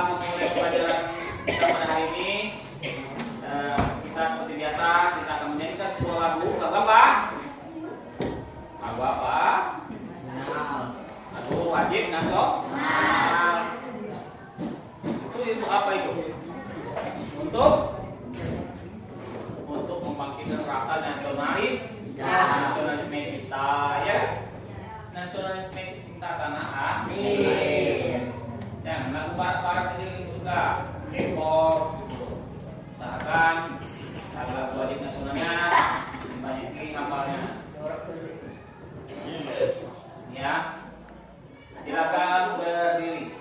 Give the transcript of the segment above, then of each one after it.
memulai pelajaran kita pada hari ini, kita seperti biasa kita akan menyanyikan sebuah lagu. Lagu apa? Lagu apa? Lagu wajib nasional. Itu apa itu? Untuk membangkitkan rasa nasionalisme kita, ya. Nasionalisme cinta tanah air. Ya, lagu barat-barat ini juga K-pop, usahakan lagu wajib nasionalnya banyakin hafalnya. Ya, silakan berdiri.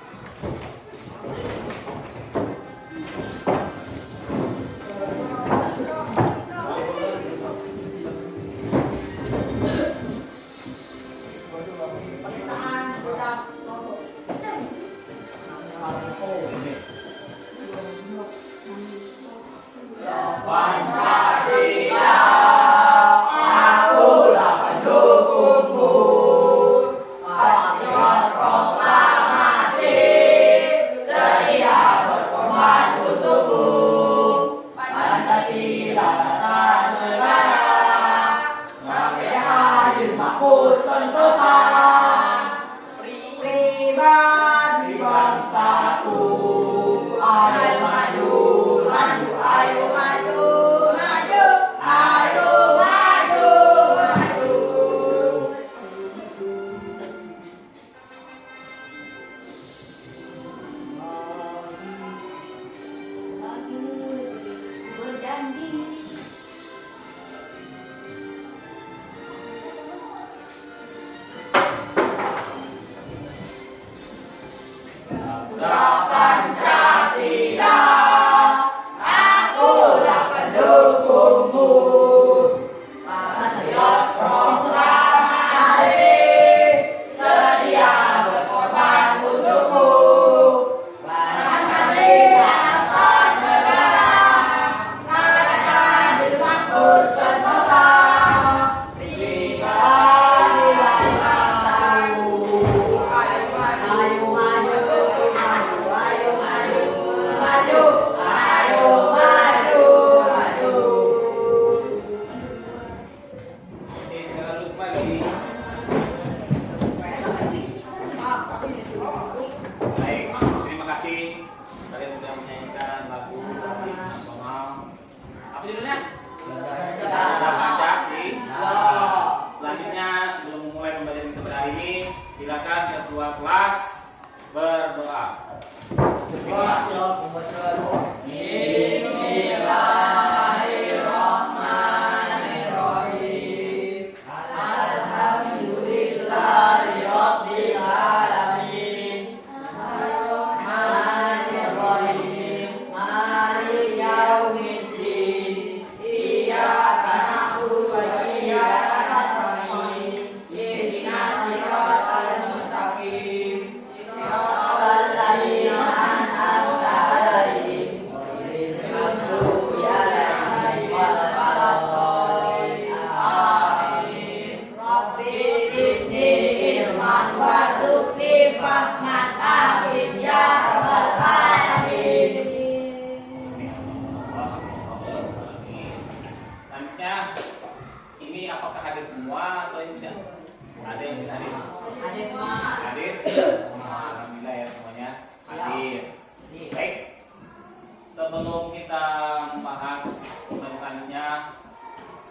Sebelum kita membahas selanjutnya,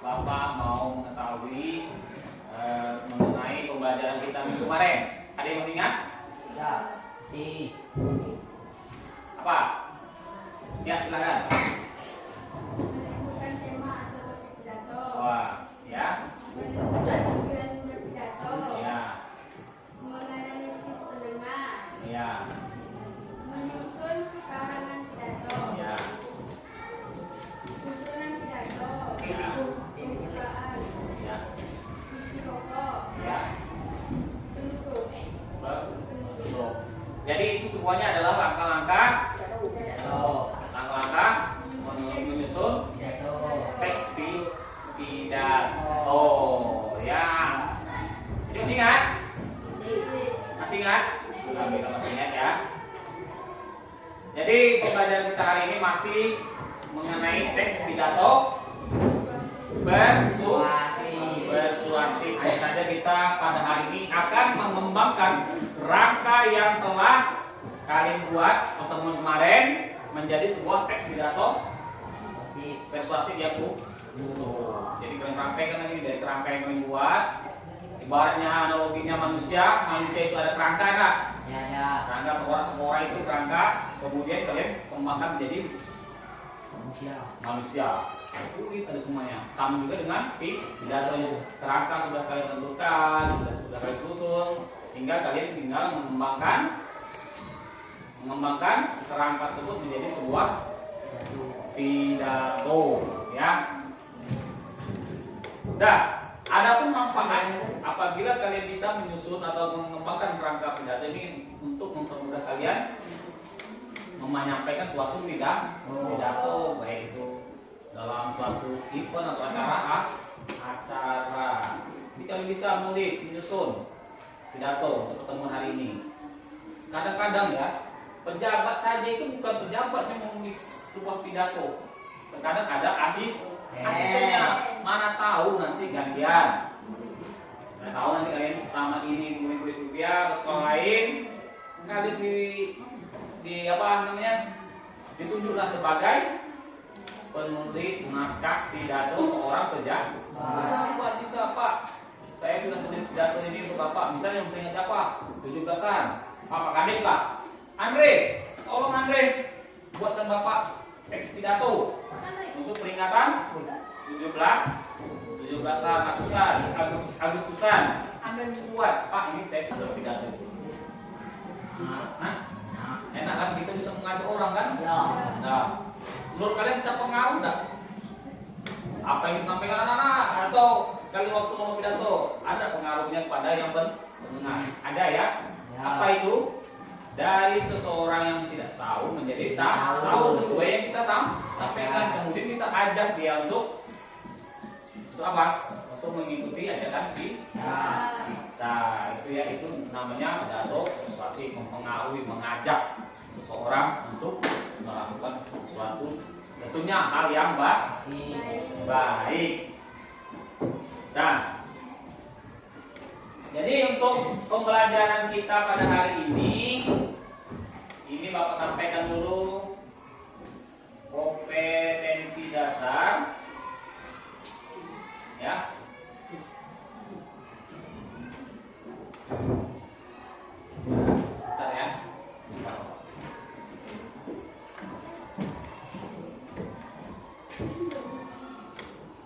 Bapak mau mengetahui mengenai pembelajaran kita minggu kemarin. Ada yang masih ingat? Ya, si. Apa? Ya, silakan. Bukan tema atau pidato. Wah, ya. Tujuan berpidato. Ya. Menganalisis pendengar. Ya. Menyusun karangan pidato. Ya. Susunan pidato. Ya. Pembukaan. Ya. Isi pokok. Ya. Penutup. Betul. Jadi itu semuanya adalah langkah-langkah menyusun teks pidato. Ya. Jadi masih ingat? Masih ingat? Alhamdulillah masih ingat ya. Jadi pembelajaran kita hari ini masih mengenai teks pidato persuasif. Hanya saja kita pada hari ini akan mengembangkan rangka yang telah kalian buat pertemuan kemarin menjadi sebuah teks pidato persuasif ya Bu. Jadi kalian rangkaikan ini dari kerangka yang kalian buat. Ibaratnya analoginya manusia itu ada kerangka enggak? Ya, ya. Kerangka tengkorak itu kerangka, kemudian kalian kembangkan menjadi manusia. Itu ada semuanya. Sama juga dengan pidatonya. Kerangka sudah kalian tentukan, sudah kalian susun, tinggal mengembangkan kerangka tersebut menjadi sebuah pidato, ya. Nah, adapun manfaat apabila kalian bisa menyusun atau mengembangkan kerangka pidato ini untuk mempermudah kalian menyampaikan suatu pidato, baik itu dalam suatu event atau acara. Jadi kalian bisa menyusun pidato untuk pertemuan hari ini. Kadang-kadang ya, pejabat saja itu bukan pejabat yang menulis sebuah pidato. Terkadang ada asistennya. Mana tahu nanti gantian. Mana tahu nanti kalian tamat ini kuliah atau sekolah lain, kalian ditunjukkan sebagai penulis naskah pidato seorang pejabat. Pak bisa Pak, saya sudah tulis pidato ini untuk Bapak. Misalnya yang saya ingat apa? 17-an. Pak Kades lah. Andre, tolong Andre buatkan Bapak teks pidato untuk peringatan 17-an Agustusan. Anda buat, Pak, ini saya sudah pidato. Enak kan kita bisa mengadu orang kan? Nah, menurut kalian kita pengaruh enggak? Apa yang disampaikan anak-anak atau kalian waktu mau pidato ada pengaruhnya kepada yang pendengar? Ada ya? Apa itu? Dari seseorang yang tidak tahu menjadi tahu sesuai yang kita sampaikan. Kemudian kita ajak dia untuk apa? Untuk mengikuti ajakan kita. Itu namanya pidato persuasif, mempengaruhi, mengajak seseorang untuk melakukan sesuatu, tentunya hal yang baik. Nah, jadi untuk pembelajaran kita pada hari ini Bapak sampaikan dulu kompetensi dasar, ya. Bentar ya.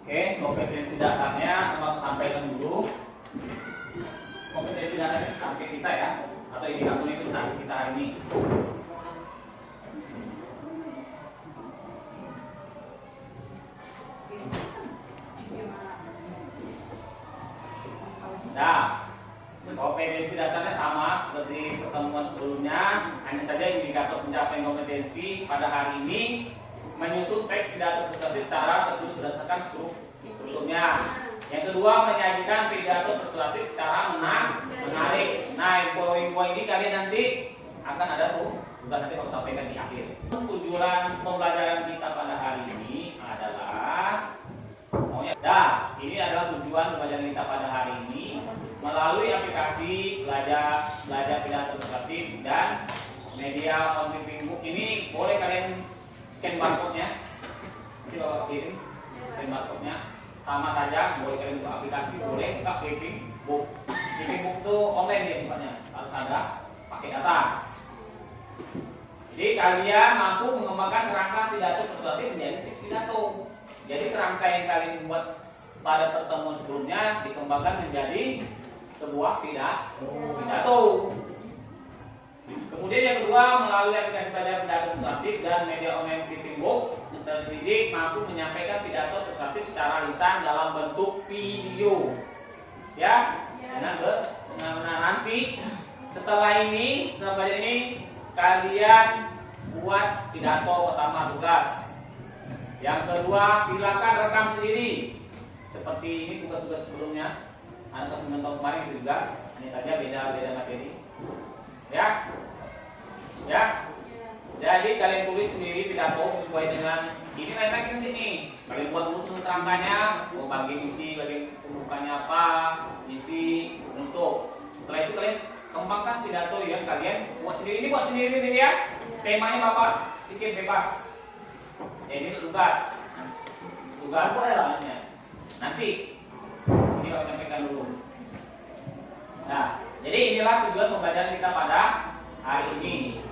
Oke, kompetensi dasarnya Bapak sampaikan dulu. Kompetensi dasarnya target kita ya, atau indikator itu target kita hari ini. Nah, kompetensi dasarnya sama seperti pertemuan sebelumnya, hanya saja indikator pencapaian kompetensi pada hari ini menyusun teks pidato persuasif secara tertulis berdasarkan strukturnya. Yang kedua, menyajikan pidato persuasif secara menarik. Nah, poin-poin ini kalian nanti akan ada juga nanti aku sampaikan di akhir. Tujuan pembelajaran kita pada hari ini adalah ini adalah tujuan pembelajaran kita pada hari ini melalui aplikasi belajar pidato persuasif dan media on book ini. Boleh kalian scan barcode-nya, nanti Bapak kirim scan barcode-nya. Sama saja, boleh kalian buka aplikasi, boleh buka clipping book. Clipping book itu online dia sifatnya, harus ada pakai data. Jadi kalian mampu mengembangkan kerangka pidato persuasif menjadi teks pidato. Jadi kerangka yang kalian buat pada pertemuan sebelumnya dikembangkan menjadi sebuah pidato. Kemudian yang kedua, melalui aplikasi belajar pidato persuasif dan media online clipping book, peserta didik mampu menyampaikan pidato persuasif secara lisan dalam bentuk video. Ya, dengan nanti setelah belajar ini kalian buat pidato pertama tugas. Yang kedua, silakan rekam sendiri. Seperti ini tugas-tugas sebelumnya. Anak kelas 9 tahun kemarin itu juga, hanya saja beda materi. Ya. Jadi kalian tulis sendiri pidato sesuai dengan ini lagi di sini. Kalian buat khusus kerangkanya, mau bagian isi, bagian pembukaannya apa, isi, penutup. Setelah itu kalian kembangkan pidato yang kalian buat sendiri. Ini buat sendiri nih ya. Temanya Bapak bikin bebas. Ini tugas. Tugas selanjutnya. Nanti ini Bapak sampaikan dulu. Nah, jadi inilah tujuan pembelajaran kita pada hari ini.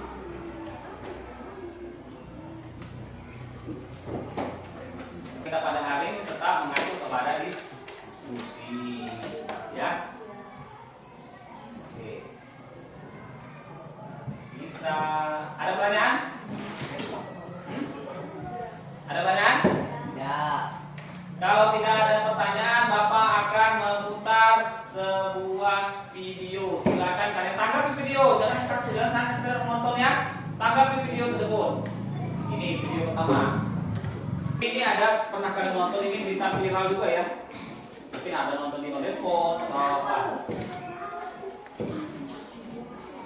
Kita pada hari ini tetap mengacu kepada diskusi, ya. Oke. Kita ada pertanyaan? Ada pertanyaan? Ya. Kalau tidak ada pertanyaan, Bapak akan memutar sebuah video. Silakan kalian tanggapi video, jangan hanya sekedar menontonnya, tanggapi video tersebut. Ini video pertama. Ini ada pernah kalian nonton ini berita viral juga ya? Mungkin ada nonton di Nodespot atau apa?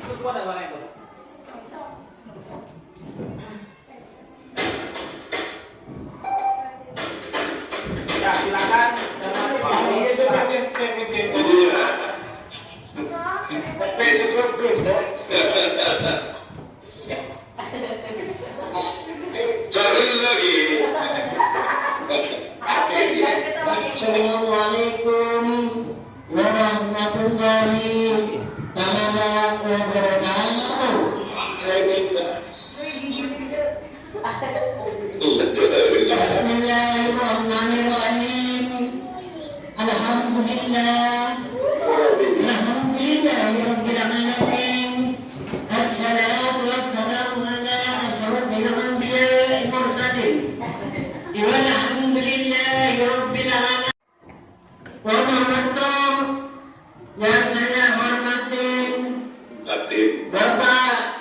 Itu ada mana itu? Ya silakan. Cari lagi. Assalamualaikum warahmatullahi taala wabarakatuh. Bismillahirrahmanirrahim. Alhamdulillah. Alhamdulillahirabbil alamin. Assalatu wassalamu ala asyrafil anbiya'i mursalin. Walhamdulillahi alamin. Wabarakatuh. Yang saya hormatin Bapak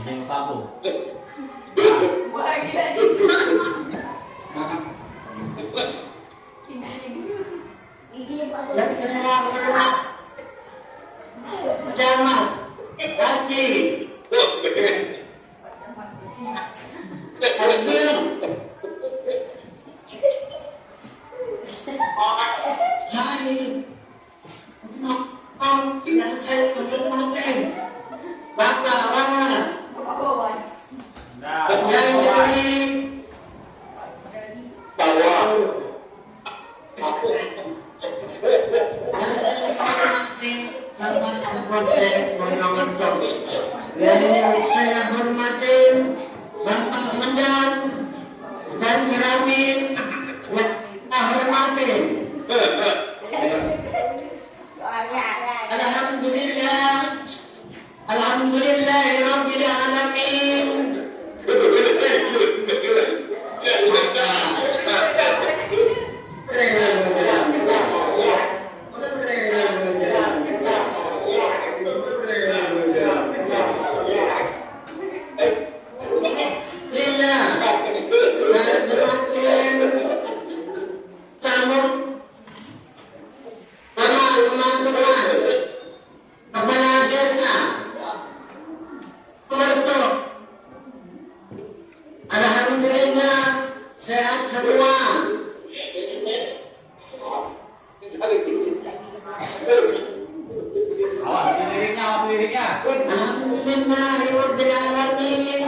Yang satu. Bahagia di yang saya hormat Camat Haji Abdul Said yang saya hormati Bapak Rahmat bawah. Nah, yang dari bawah yang saya hormati Bapak Kapolsek Mojokerto yang saya hormati Bapak Mendan dan Keramin yang saya hormati Alhamdulillah Alhamdulillahirabbil alamin. Kepala desa Merto. Alhamdulillah sehat semua. awas liriknya. Alhamdulillahirabbil alamin.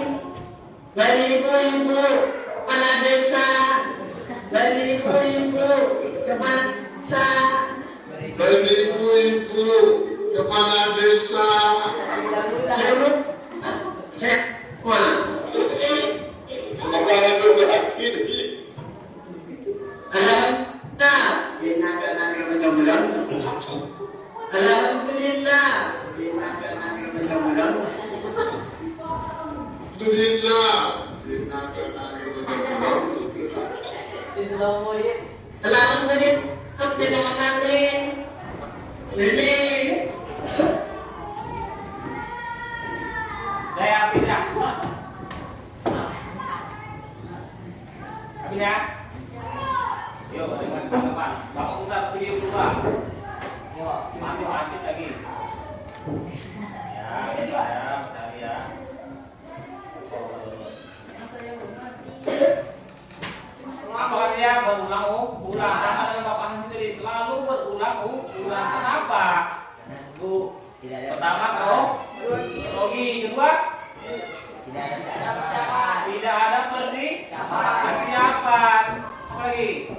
Dari ibu-ibu kepala desa, dari ibu-ibu kepala desa, dari ibu-ibu kepala desa, seluruh semua. Alhamdulillah. Alhamdulillah. Ini Saya apinya. Apinya. Yuk, dengan tanggapan. Bapak putar video kedua. Yuk, masih lagi. Ya, bentar ya. Tidak ada persiapan. Tidak ada persiapan. Apa lagi?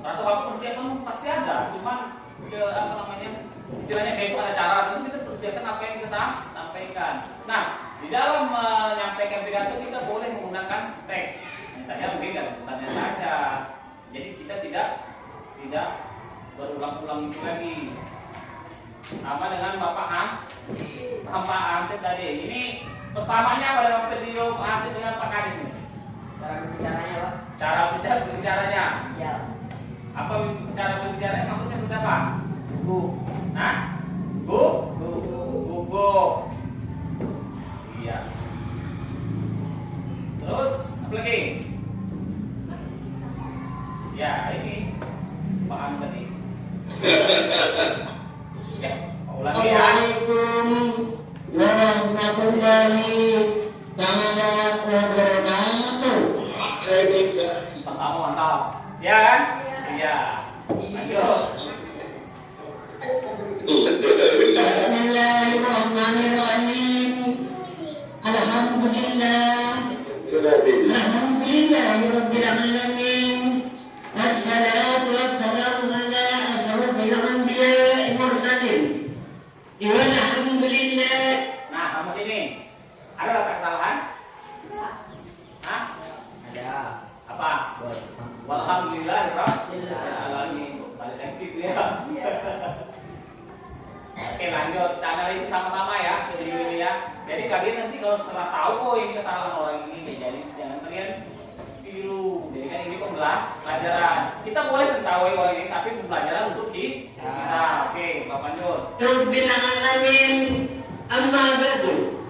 Rasa apa persiapan pasti ada, cuman apa namanya? Istilahnya besok ada cara, tentu kita persiapkan apa yang kita sampaikan. Nah, di dalam menyampaikan pidato kita boleh menggunakan teks. Misalnya mungkin dari pesannya saja. Jadi kita tidak berulang-ulang itu lagi. Sama dengan Bapak Ansip tadi. Ini persamaannya apa dengan video Pak Ansip dengan Pak Kadis ini? Cara berbicaranya, Pak. Cara berbicaranya. Iya. Apa cara berbicaranya maksudnya sudah Pak? Bu. Hah? Bu? Gugup. Iya. Terus apa lagi? Ya ini paham tadi. Ya, ulangi ya. Assalamualaikum warahmatullahi wabarakatuh. Mantap. Ya kan? Iya. Lanjut. Bismillahirrahmanirrahim. Alhamdulillahirabbil alamin. Assalatu wassalamu ala asyrofil anbiya'i mursalin. Walhamdulillah. Nah, kamu sini. Ada kata kesalahan? Hah? Ada. Apa? Walhamdulillahirabbil alamin. Pada tensi itu ya. Oke, lanjut. Kita analisis sama-sama ya, ini ya. Jadi kalian nanti kalau setelah tahu kok ini kesalahan orang ini, jadi jangan kalian tiru. Jadi kan ini pembelajaran. Kita boleh mengetahui orang ini, tapi pembelajaran untuk kita. Oke, Bapak lanjut. Rabbil alamin. Amma ba'du.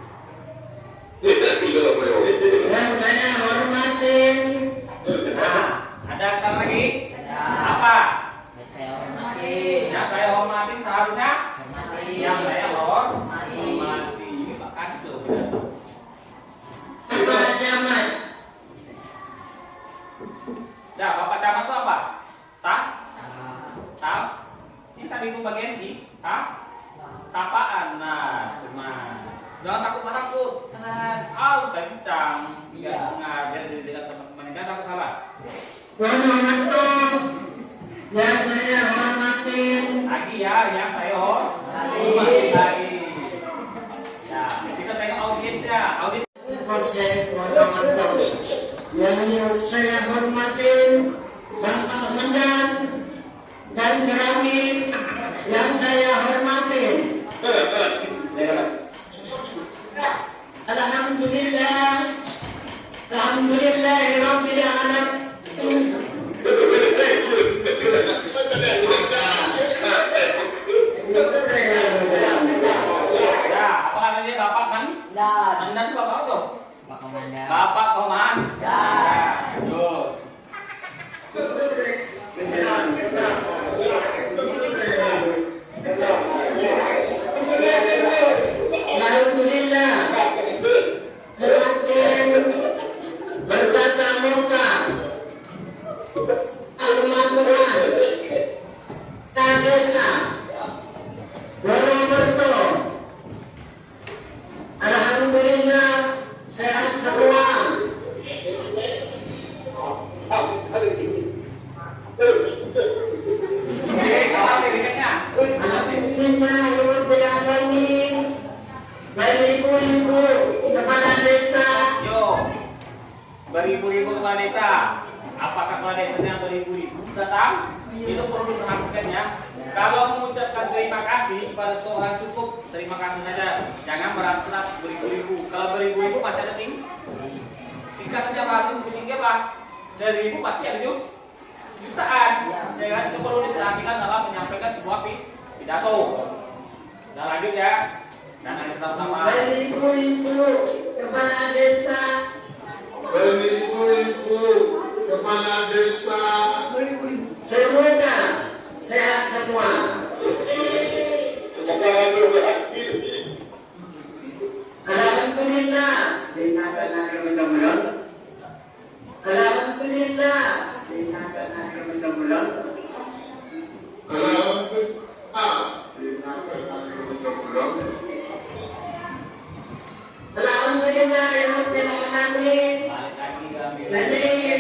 Yang saya hormatin. Nah, ada kesalahan lagi? Ada. Apa? Saya hormati. Yang saya hormatin seharusnya Hormati. yang saya Hormati. hormati. Ini Pak Kadis loh, pidato. Bapak Camat. Ya, Bapak Camat itu apa? Sama. Ini tadi itu bagian sapaan. Nah, jangan takut. Sangat kencang. Biar mengajar di dekat teman-teman. Jangan takut salah. Yang saya hormatin. Lagi ya, yang saya hormati lagi. Ya, kita tengok audiensnya. Yang saya hormatin Bapak Mendan dan Keramik. Yang saya hormatin. Alhamdulillahirabbil alamin. Ya, apa namanya Bapak kan? Dan. Mandan itu Bapak apa tuh? Pak Komandan. Bapak Komandan. Lanjut. Alhamdulillah. Semakin bertatap muka. Al-Makmuran. Desa. Wonomerto. Alhamdulillah sehat semua. Oke, kalau liriknya. Alhamdulillahirabbil alamin. Bapak ibu-ibu kepala desa. Yo, beribu-ribu kepala desa. Apakah kepala desanya beribu-ribu datang? Itu perlu diperhatikan ya. Kalau mengucapkan terima kasih pada seorang cukup terima kasih saja. Jangan berat-berat beribu-ribu. Kalau beribu-ribu masih ada tingkat saja baru tinggi apa? Dari ribu pasti ada jutaan. Ya kan? Itu perlu diperhatikan dalam menyampaikan sebuah pidato. Nah lanjut ya. Dan ada sama-sama. Bapak ibu-ibu kepala desa. Semoga sehat semua. Alhamdulillah. Alhamdulillah. Alhamdulillah ya Rabbil Alamin. Balik lagi ambil. Amin.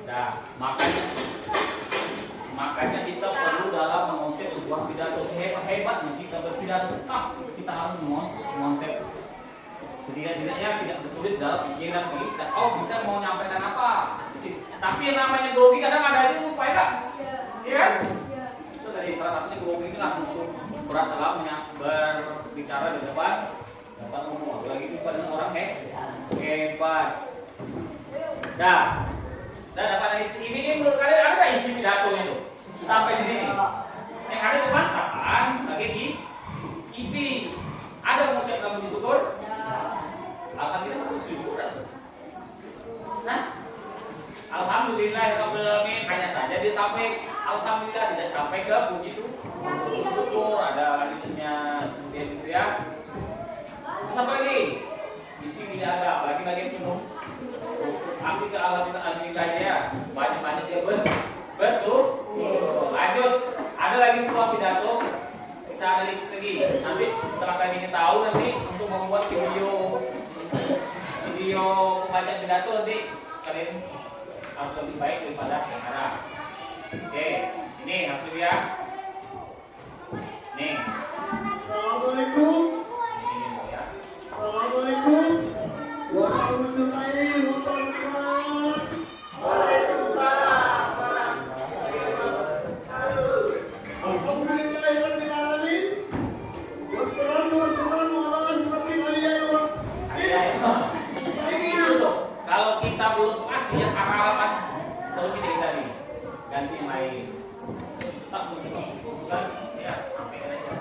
Nah, makanya kita perlu dalam mengonsep sebuah pidato hebat-hebatnya kita berpidato. Kita harus mengonsep setidaknya tidak tertulis dalam pikiran kita. Oh, kita mau menyampaikan apa? Tapi yang namanya grogi kadang ada aja lupa ya, iya kan? Itu dari salah satunya grogi itu langsung berat dalam berbicara di depan umum. Apalagi itu pada orang hebat. Dah dapat isi ini menurut kalian ada nggak isi pidatonya tuh sampai di sini? Yang ada cuma sapaan, bagi isi. Ada mengucapkan puji syukur? Alhamdulillah puji syukur. Nah, alhamdulillahirobbilalamin hanya saja dia sampai alhamdulillah tidak sampai ke puji syukur. Ada lanjutnya kemudian gitu ya. Terus apa lagi? Isi tidak ada, apalagi bagian penuh. Aksi ke alhamdulillah ya, banyak dia bersyukur. Lanjut, ada lagi sebuah pidato kita analisis lagi. Nanti setelah kalian ingin tahu nanti untuk membuat video pembaca pidato nanti kalian harus lebih baik daripada yang ada. Oke, ini harus ya. Nih. Assalamualaikum. Ini ya. Assalamualaikum warahmatullahi wabarakatuh. Waalaikumsalam warahmatullahi wabarakatuh. Alhamdulillahirabbil alamin. Wassalatu wassalamu ala asyrofil anbiya'i wal Ini dulu. Kalau kita belum kasih yang harapan, kalau kita tadi ganti yang lain. Tak bukan ya sampai aja.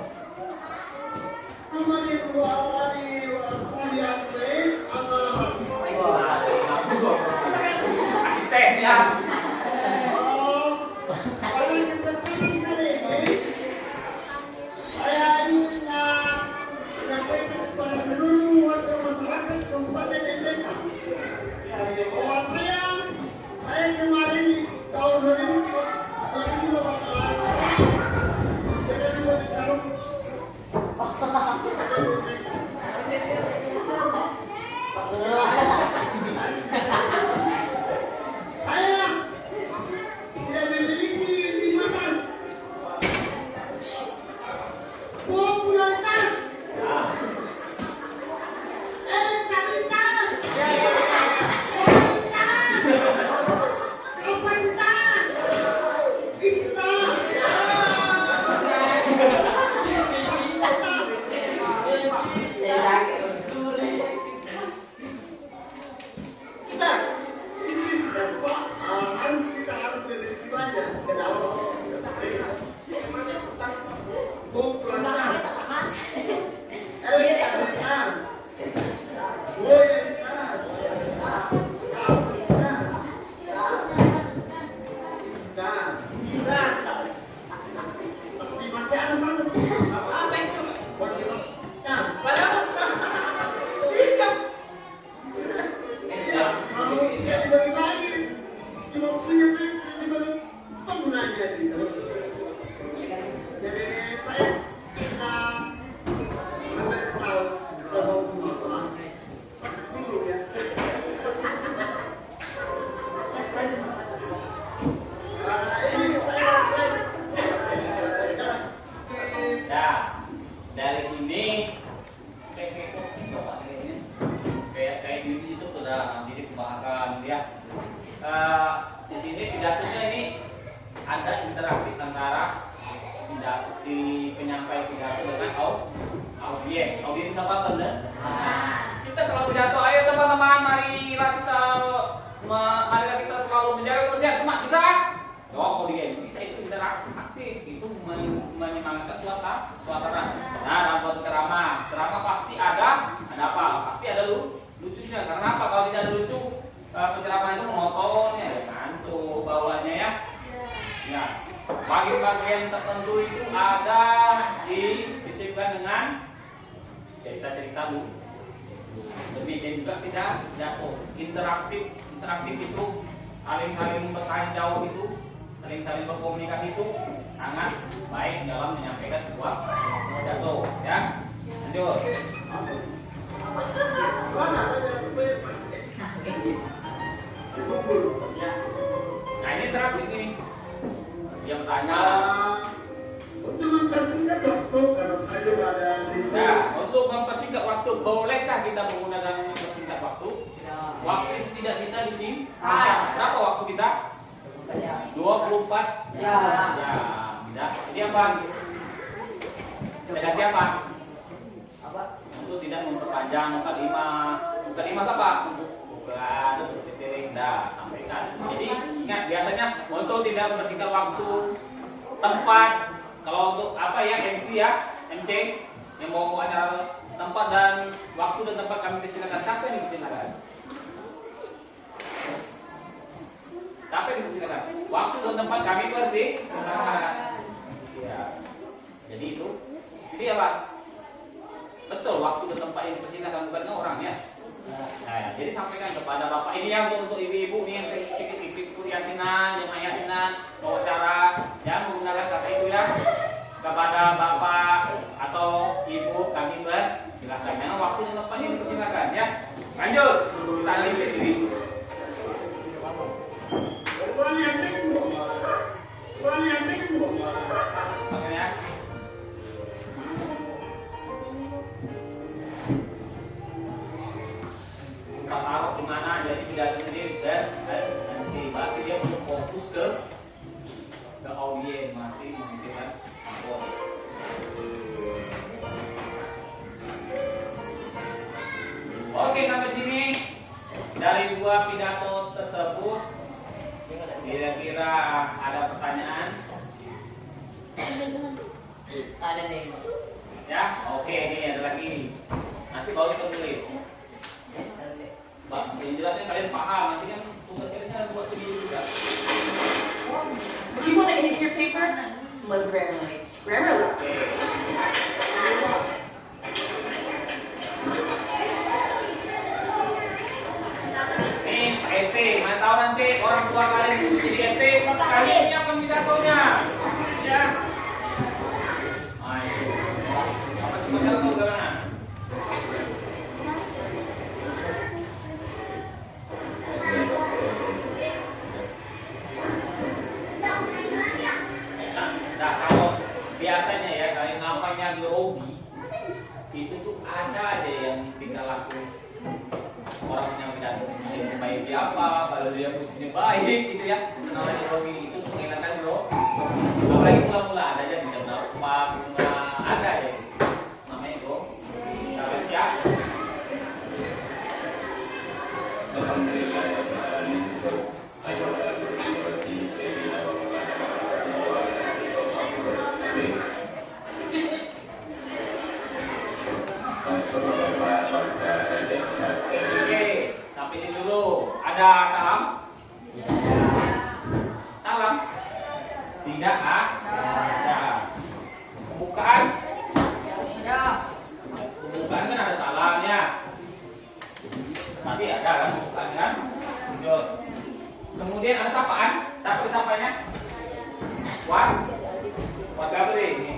Asisten ya. Saya kemarin tahun 2013 saya tidak memiliki lingkungan popularitas elektabilitas kapasitas kita harus memiliki banyak popularitas elektabilitas loyalitas Nah, dari sini kayak gitu itu sudah jadi pembahasan ya. Di sini pidatonya ini ada interaktif antara si penyampai pidato dengan audiens. Audiens apa benar? Kita kalau pidato, ayo teman-teman, marilah kita selalu menjaga kebersihan. Semangat, bisa? Jawab audiens, bisa itu interaktif, itu menyemangatkan suasana. Nah, dalam suatu ceramah pasti ada apa? Pasti ada lucunya. Karena apa? Kalau tidak ada lucu, penceramah itu monoton ya, ngantuk bawaannya ya. Ya, bagian tertentu itu ada disisipkan dengan cerita-cerita lu. Demikian juga tidak interaktif itu saling bertanya jawab itu, saling berkomunikasi itu sangat baik dalam menyampaikan sebuah pidato ya. Lanjut. Nah ini terakhir ini yang tanya. Nah, untuk mempersingkat waktu, bolehkah kita menggunakan mempersingkat waktu? Waktu itu tidak bisa disingkat. Berapa waktu kita? 24 Ya. jam. Tidak. Jadi apa? Kita ganti apa? Apa? Untuk tidak memperpanjang muka 5. Muka 5 apa? Bukan, untuk titik. Dah, sampaikan. Jadi ingat, biasanya untuk tidak mempersingkat waktu, tempat. Kalau untuk apa ya, MC ya, MC yang mau acara, tempat dan waktu dan tempat kami persilakan. Siapa yang dipersilakan? Siapa yang dipersilakan? Waktu dan tempat kami persilakan. Ya. Jadi itu. Jadi apa? Betul, waktu dan tempat yang dipersilakan, bukan orang ya. Nah, jadi sampaikan kepada bapak ini ya, untuk ibu-ibu nih yang sedikit ikut yasinan, yang yasinan, mau acara, yang menggunakan kata itu ya, kepada bapak atau ibu kami persilakan. Memang waktu dan tempatnya dipersilakan ya. Lanjut, kita analisis ini. Makanya. Kita taruh di mana, jadi tidak sendiri dan nanti berarti dia untuk fokus ke audiens masih memikirkan apa. Oke, sampai sini dari dua pidato tersebut kira-kira ada pertanyaan? Ada nih. Ya, oke, ini ada lagi. Nanti baru kita tulis. Bang, yang jelasnya kalian paham, nanti kan tugas kalian buat video juga. Do you want to use your paper? Look, Grammarly. Grammarly. Oke. Nih, Pak RT, mana tahu nanti orang tua kalian itu jadi RT, kalian nyiapkan pidatonya. Ya. Ayo. Apa coba cara tahu gimana? Nah, kalau biasanya ya, kalau namanya grogi itu tuh ada aja yang tinggal laku orang yang tidak baik dia apa, kalau dia posisinya baik gitu ya, namanya grogi itu tuh menghilangkan grogi. Apalagi mula-mula ada aja bisa berapa bunga ada ya, namanya grogi. Kita lihat ya. Oke, sampai sini dulu. Ada salam? Salam? Tidak ada. Pembukaan? Pembukaan kan ada salamnya. Tadi ada kan pembukaan kan? Lanjut. Kemudian ada sapaan. Siapa sapanya? What Gabriel ini.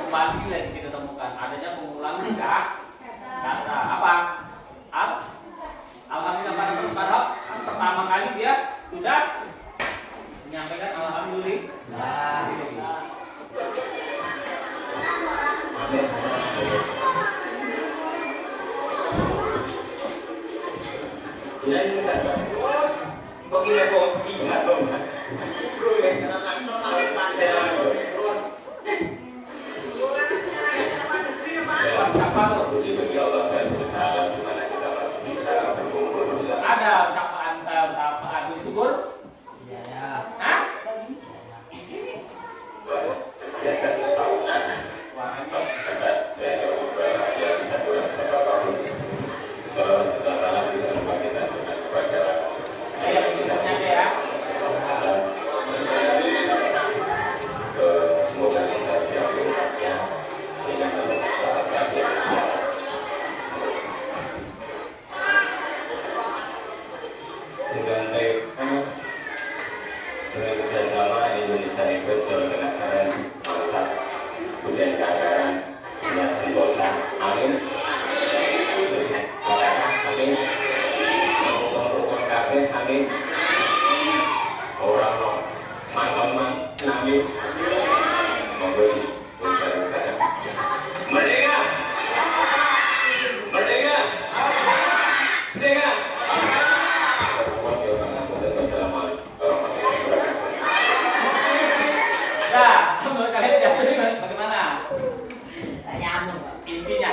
Pagi lagi kita temukan adanya pengulangan enggak? Kata apa? Alhamdulillah pada pertama kali dia sudah menyampaikan alhamdulillah. Siapa tuh? Ada sapaan bersyukur? Ya. Hah? Ini. Wah, ini. Ayo, kita nyanyi ya. bersama Indonesia ikut selenggarakan mantap budaya keagamaan siap sentosa. Amin. Amin. Untuk kafe. Amin. Orang no man amin. Merdeka. Merdeka. Merdeka. Nah, menurut kalian pidato ini bagaimana? Tak nyambung, Pak. Isinya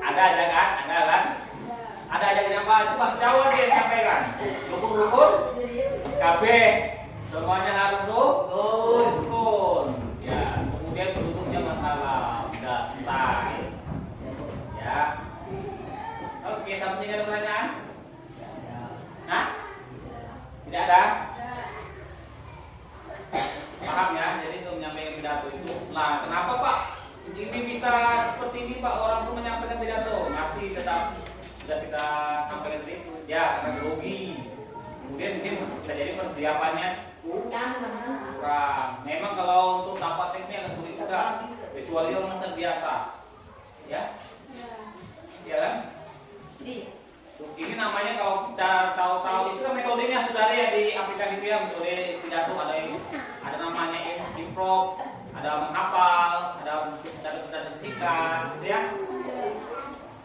ada aja kan? Ada kan? Ada aja apa? Itu Mas Jawa dia yang sampaikan. Rukun-rukun KB semuanya harus rukun. Ya, kemudian penutupnya masalah udah selesai. Ya. Oke, sampai ada pertanyaan? Ya. Nah? Tidak ada? Paham ya? Jadi untuk menyampaikan pidato itu, nah kenapa Pak? Ini bisa seperti ini Pak, orang tuh menyampaikan pidato masih tetap sudah kita sampaikan tadi itu, ya karena grogi. Kemudian mungkin bisa jadi persiapannya kurang. Memang kalau untuk tanpa teknik agak sulit juga, kecuali orang terbiasa, ya, ya kan? Ini namanya kalau kita tahu-tahu itu kan metodenya sudah ada ya di aplikasi itu ya, metode pidato ada namanya improv, ada menghafal, ada singkat, gitu ya.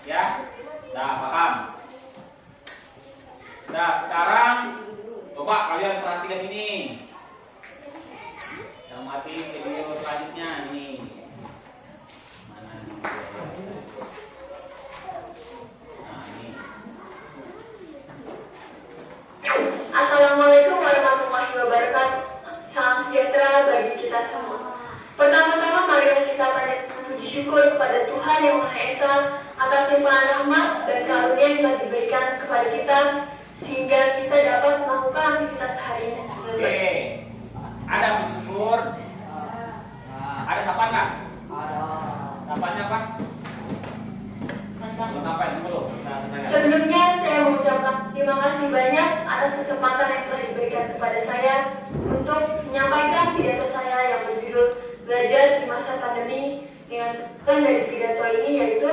Ya, dah paham. Nah sekarang coba kalian perhatikan ini. Yang mati video selanjutnya ini. Mana nih? Nah ini. Assalamualaikum warahmatullahi wabarakatuh. Salam sejahtera bagi kita semua. Pertama-tama mari kita memuji syukur kepada Tuhan Yang Maha Esa atas limpahan rahmat dan karunia yang telah diberikan kepada kita sehingga kita dapat melakukan aktivitas hari ini. Oke. Ada bersyukur. Ada siapa enggak? Ada. Sapanya apa? Sampai dulu. Sebelumnya saya mengucapkan terima kasih banyak atas kesempatan yang telah diberikan kepada saya untuk menyampaikan pidato saya yang berjudul Belajar di Masa Pandemi dengan tujuan dari pidato ini yaitu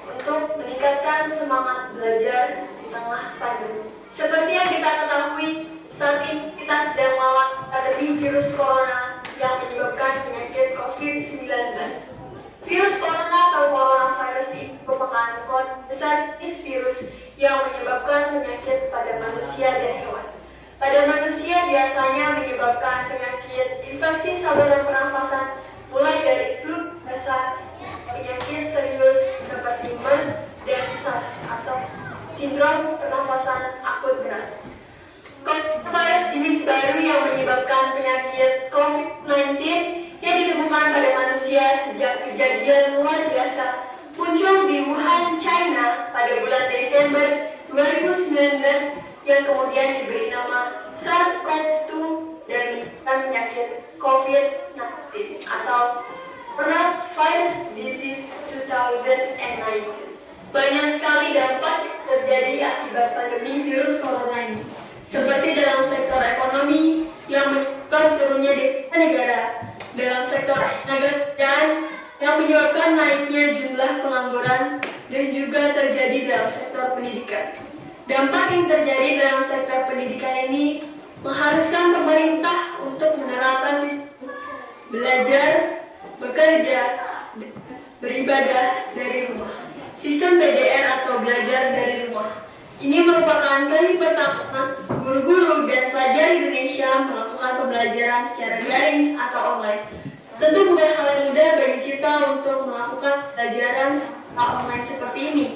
untuk meningkatkan semangat belajar di tengah pandemi. Seperti yang kita ketahui, saat ini kita sedang melawan pandemi virus corona yang menyebabkan penyakit COVID-19. Virus corona atau coronavirus ini merupakan besar jenis virus yang menyebabkan penyakit pada manusia dan hewan. Pada manusia biasanya menyebabkan penyakit infeksi saluran pernafasan mulai dari flu biasa, penyakit serius seperti MERS dan SARS atau sindrom pernafasan akut berat. Coronavirus jenis baru yang menyebabkan penyakit COVID-19 yang ditemukan pada manusia sejak kejadian luar biasa muncul di Wuhan, China pada bulan Desember 2019 yang kemudian diberi nama SARS-CoV-2 dan menyebabkan penyakit COVID-19 atau Coronavirus Disease 2019. Banyak sekali dampak yang terjadi akibat pandemi virus corona ini, seperti dalam sektor ekonomi yang menyebabkan turunnya devisa negara, dalam sektor tenaga kerjaan yang menyebabkan naiknya jumlah pengangguran, dan juga terjadi dalam sektor pendidikan. Dampak yang terjadi dalam sektor pendidikan ini mengharuskan pemerintah untuk menerapkan belajar, bekerja, beribadah dari rumah. Sistem BDR atau belajar dari rumah. Ini merupakan kali pertama guru-guru dan pelajar Indonesia melakukan pembelajaran secara daring atau online. Tentu bukan hal yang mudah bagi kita untuk melakukan pembelajaran online seperti ini.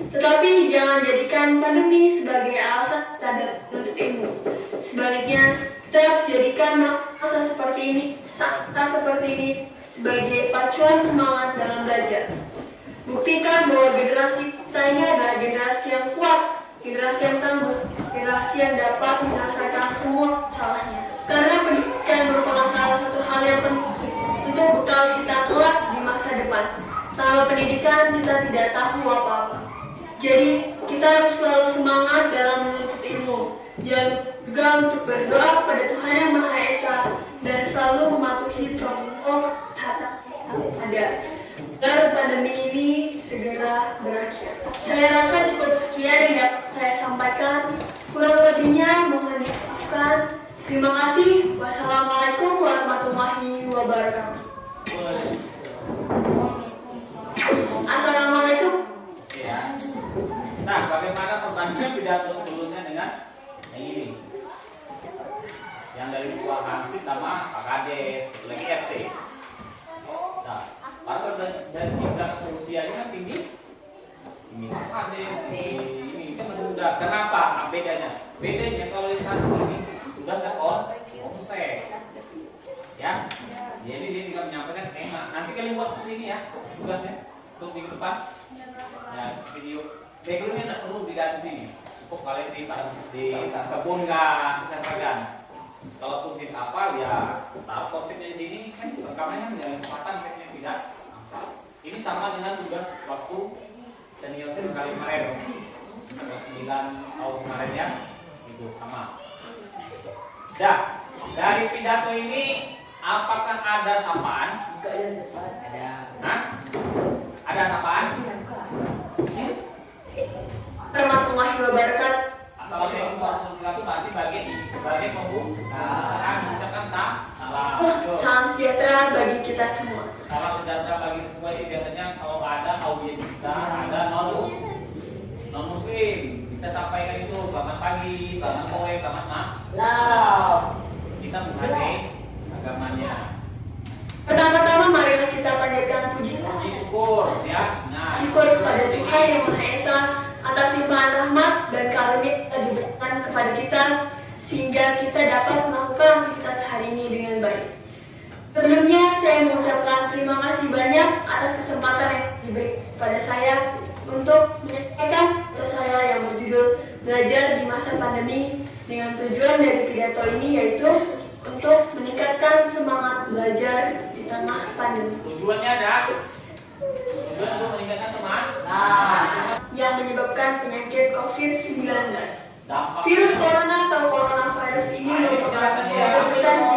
Tetapi jangan jadikan pandemi sebagai alasan kita dalam menuntut ilmu. Sebaliknya, kita harus jadikan masa seperti ini sebagai pacuan semangat dalam belajar. Buktikan bahwa generasi kita ini adalah generasi yang kuat, generasi yang tangguh, generasi yang dapat menyelesaikan semua masalahnya. Karena pendidikan merupakan salah satu hal yang penting untuk bekal kita kelak di masa depan. Tanpa pendidikan kita tidak tahu apa-apa. Jadi kita harus selalu semangat dalam menuntut ilmu. Jangan juga untuk berdoa kepada Tuhan Yang Maha Esa ada agar pandemi ini segera berakhir. Saya rasa cukup sekian yang dapat saya sampaikan. Kurang lebihnya mohon dimaafkan. Terima kasih. Wassalamualaikum warahmatullahi wabarakatuh. Assalamualaikum. Ya. Nah, bagaimana perbandingan pidato sebelumnya dengan yang ini? Yang dari Pak Hamsid sama Pak Kades, lagi RT. Nah, para dari kita usianya kan tinggi. Ini Pak Kades, ini kan masih muda. Kenapa? Nah, bedanya? Bedanya kalau yang satu ini sudah omset. Ya. Jadi dia tidak menyampaikan tema. Nanti kalian buat seperti ini ya tugasnya untuk minggu depan. Ya, video backgroundnya tidak perlu diganti. Cukup kalian di kebun nggak. Kalaupun tidak apa ya taruh konsepnya di sini kan rekamannya dengan kecepatan yang tidak nampak. Ini sama dengan tugas waktu senior kali kemarin. 9 tahun kemarin ya itu sama. Dah dari pidato ini apakah ada sapaan? Ada. Hah? Ada sapaan? Warahmatullahi wabarakatuh. Assalamualaikum warahmatullahi wabarakatuh. Pasti bagian pembukaan mengucapkan salam. Lanjut. Salam sejahtera bagi kita semua. Salam sejahtera bagi semua ini biasanya kalau ada audiens kita ada non muslim bisa sampaikan itu selamat pagi, selamat sore, selamat malam. Kita menghargai agamanya. Pertama-tama marilah kita panjatkan puji Syukur ya. Nah, syukur kepada Tuhan yang Maha Esa atas limpahan rahmat dan karunia yang diberikan kepada kita sehingga kita dapat melakukan aktivitas hari ini dengan baik. Sebelumnya saya mengucapkan terima kasih banyak atas kesempatan yang diberi kepada saya untuk menyampaikan pidato saya yang berjudul Belajar di Masa Pandemi dengan tujuan dari pidato ini yaitu untuk meningkatkan semangat belajar di tengah pandemi. tujuannya ada tujuan untuk meningkatkan semangat Yang menyebabkan penyakit COVID-19. dampak Virus corona atau coronavirus ini merupakan sebuah virus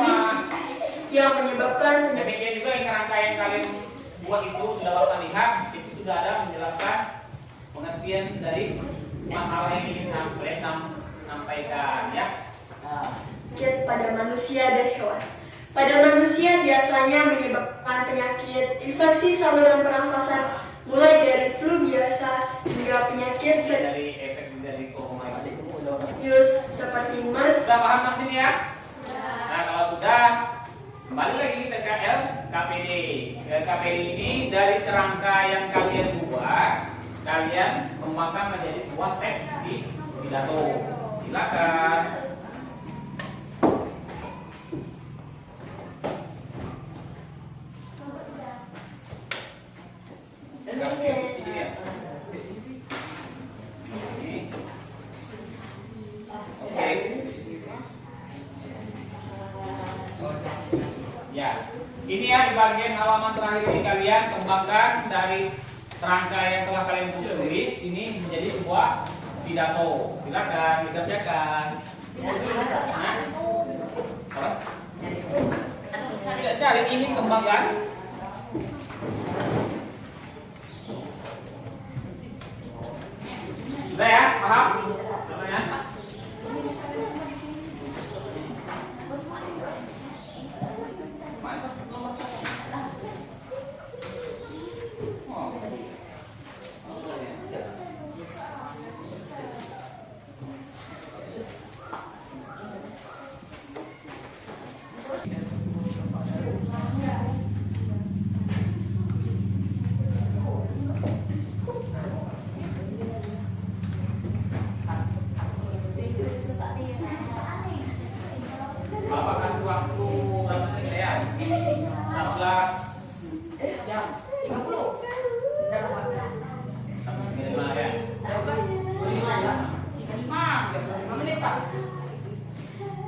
yang menyebabkan penyakit. demikian juga yang rangkaian kalian buat itu sudah bapak lihat itu sudah ada menjelaskan pengertian dari masalah yang ingin sampaikan ya. Penyakit pada manusia dan hewan. Pada manusia biasanya menyebabkan penyakit infeksi saluran pernafasan mulai dari flu biasa hingga penyakit Dari efek dari corona virus seperti MERS. sudah paham nanti ya? Nah kalau sudah kembali lagi kita ke LKPD. LKPD ini dari kerangka yang kalian buat kalian kembangkan menjadi sebuah teks di pidato. Silakan. Ya, ini ya di bagian halaman terakhir ini kalian kembangkan dari kerangka yang telah kalian tulis ini menjadi sebuah pidato. Silakan dikerjakan. Nah, apa? Tidak cari ini kembangkan. Sudah ya, paham? Pertanyaan? Bapak kasih waktu berapa menit saya? 16 Jam 30. sampai 95 ya. 35 menit Pak.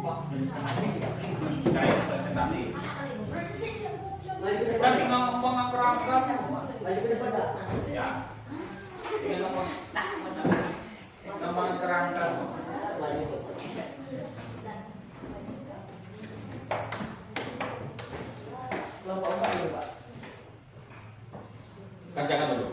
Wah, belum setengah jam 35. Saya presentasi. Kan tinggal ngomong kerangka. Balik ke depan Pak. Ya. Tinggal ngomong. Ngomong kerangka. Balik ke depan. Kelompok 4 itu Pak. Kerjakan dulu.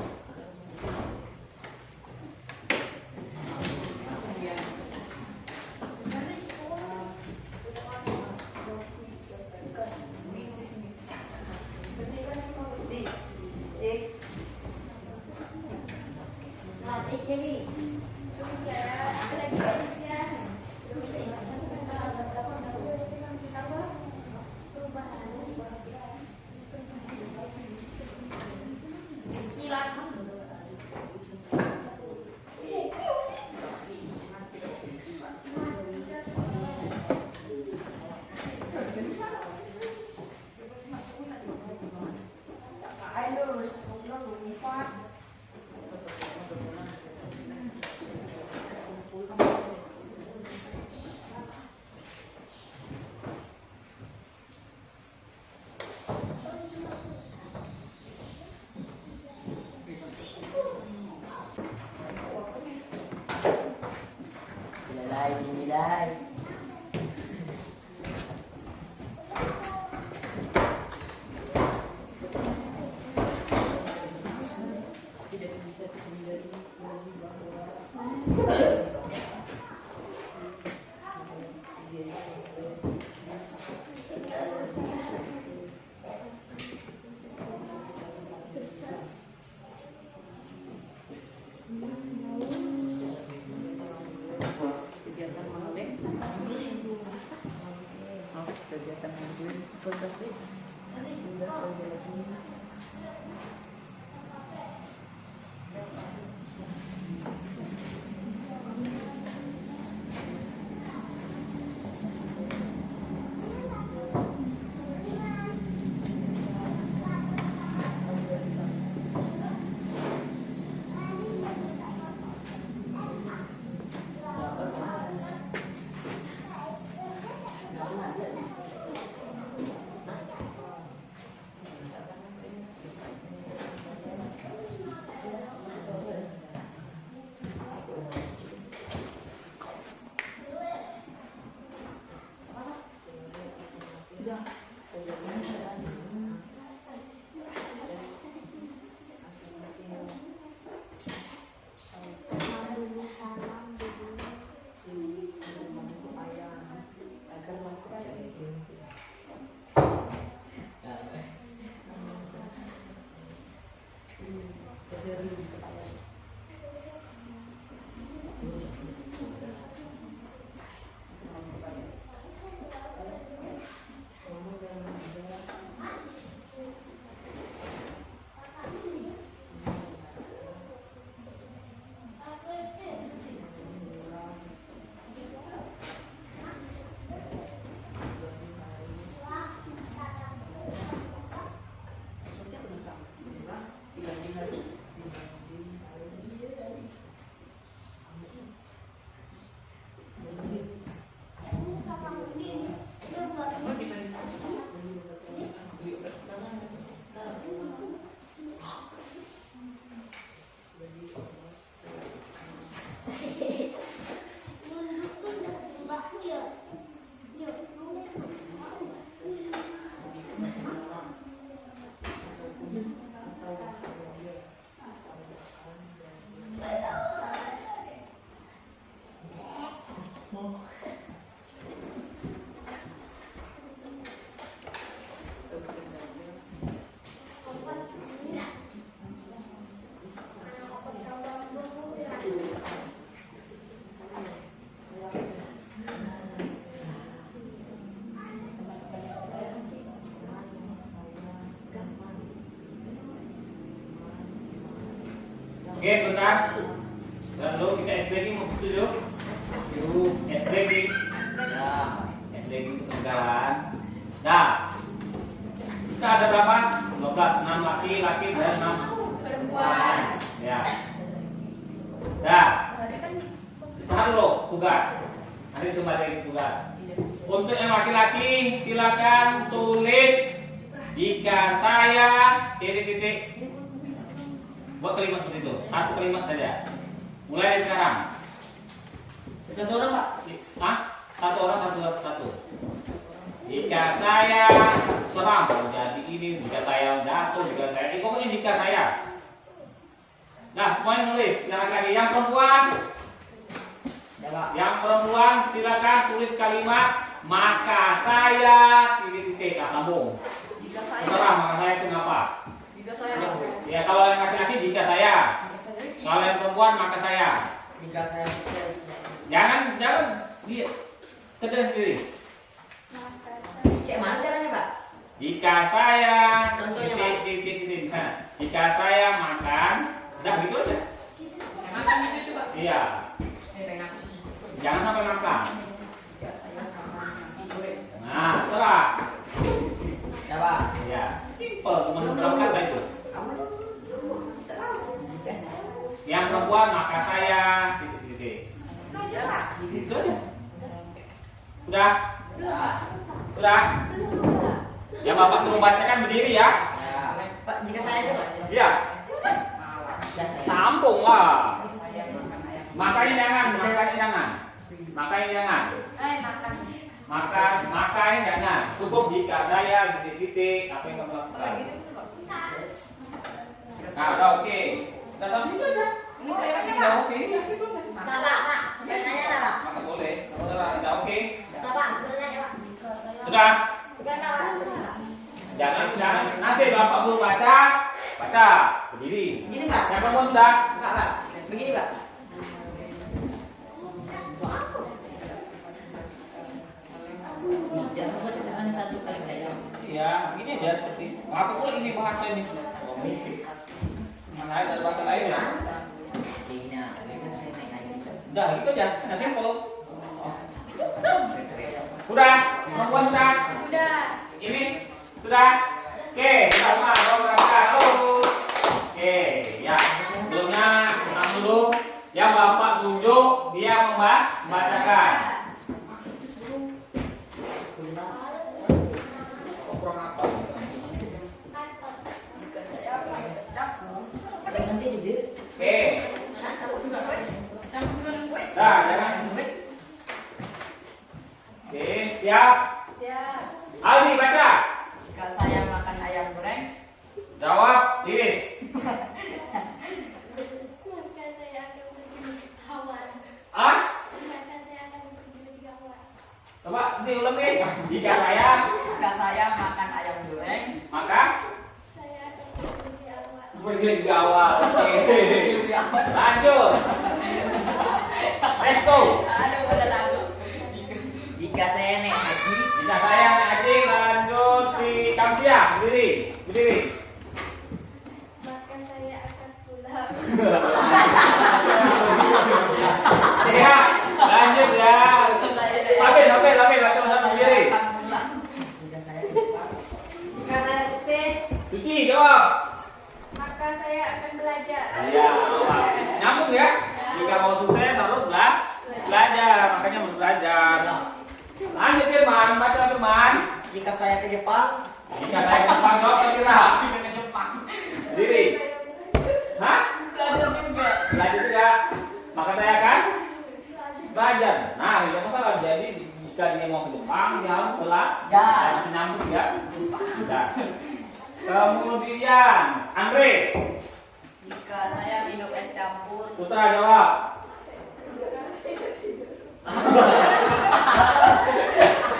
Oke, bentar. Dan dulu kita SBG mau setuju? SBG. Ya, SBG ketegangan. Nah, kita ada berapa? 12, 6 laki-laki dan 6 perempuan. Ya. Nah, tahan dulu tugas. Nanti kembali lagi tugas. Untuk yang laki-laki silakan tulis jika saya titik-titik. Buat kalimat seperti itu, satu kalimat saja. Mulai dari sekarang. Satu orang Pak? Hah? Satu orang satu. Jika saya serang, jadi ini. Jika saya jatuh, jika saya, pokoknya jika saya. Nah, semuanya nulis. Silakan lagi. Yang perempuan, Ya, Pak. silakan tulis kalimat maka saya titik-titik. Nah, sambung. Jika saya. Terserah maka saya itu ngapa? Jika saya. Ya, kalau yang laki-laki jika saya. Kalau yang perempuan maka saya. Jika saya sukses. Jangan dia kerja sendiri. Maka saya Kayak mana caranya, Pak? Jika saya Contohnya, Pak. titik misalnya. Jika saya makan, udah gitu aja. Saya makan gitu itu, Pak. Iya. Pengen aku. Jangan sampai makan. Jika saya makan nasi goreng. Nah, setelah. Ya, Pak. Ya, simple. Cuma beberapa kata itu. Jika. Yang perempuan maka saya titik-titik. Ya, Pak. Gitu aja. Udah? Ya. Udah? Yang Bapak suruh bacakan berdiri ya. Ya. Pak, jika saya itu, Pak. Iya. Jika saya. Tampung lah. Saya makan ayam. Makanya jangan. Makanya jangan. Cukup jika saya titik-titik apa yang kamu lakukan. Nah, udah oke. Udah sampai itu aja. Ini saya Udah oke. Maka boleh. Udah oke. Sudah. Jangan. Nanti Bapak suruh baca. Berdiri. Gini, Pak. Yang perempuan sudah. Enggak, Pak. Begini, Pak. Jangan satu kali aja. Iya, gini aja seperti. Apa pula ini bahasa ini? Mana ada bahasa lain ya? Ini saya naik aja. Udah, gitu aja. Nah, simple. Udah, perempuan sudah. udah. Ini sudah. Oke, sama berangkat. Halo. Oke, ya. Sebelumnya tenang dulu. Yang Bapak tunjuk dia membacakan. Kurang apa? Nanti juga. Oke. Dah, jangan. Oke, siap. Siap. Aldi baca. Jika saya makan ayam goreng, Jawab, Iris. Maka saya akan pergi kawan. Ah? Maka saya akan pergi kawan. Coba diulangi. Jika saya, jika saya makan ayam goreng, maka Saya akan pergi kawan. pergi lebih awal. Oke. Lanjut. Let's go. aduh udah lalu. Jika saya naik haji, Jika saya ngaji, lanjut si Kamsia. Berdiri. Maka saya akan pulang. Ya, lanjut ya. Sampai, lanjut berdiri. Jika saya sukses. Suci, jawab. Maka saya akan belajar. Iya, nyambung ya. Jika mau sukses harus belajar, makanya harus belajar. Lanjut Firman, baca Firman. jika saya ke Jepang, Jika saya gampang jawab terkira. ke Jepang, Berdiri. Hah? belajar juga. Belajar juga. Maka saya akan belajar. Nah, tidak masalah. Jadi jika dia mau ke Jepang, dia harus belajar. Masih nyambung ya. Nah. Kemudian Andre. Jika saya minum es campur, Putra jawab.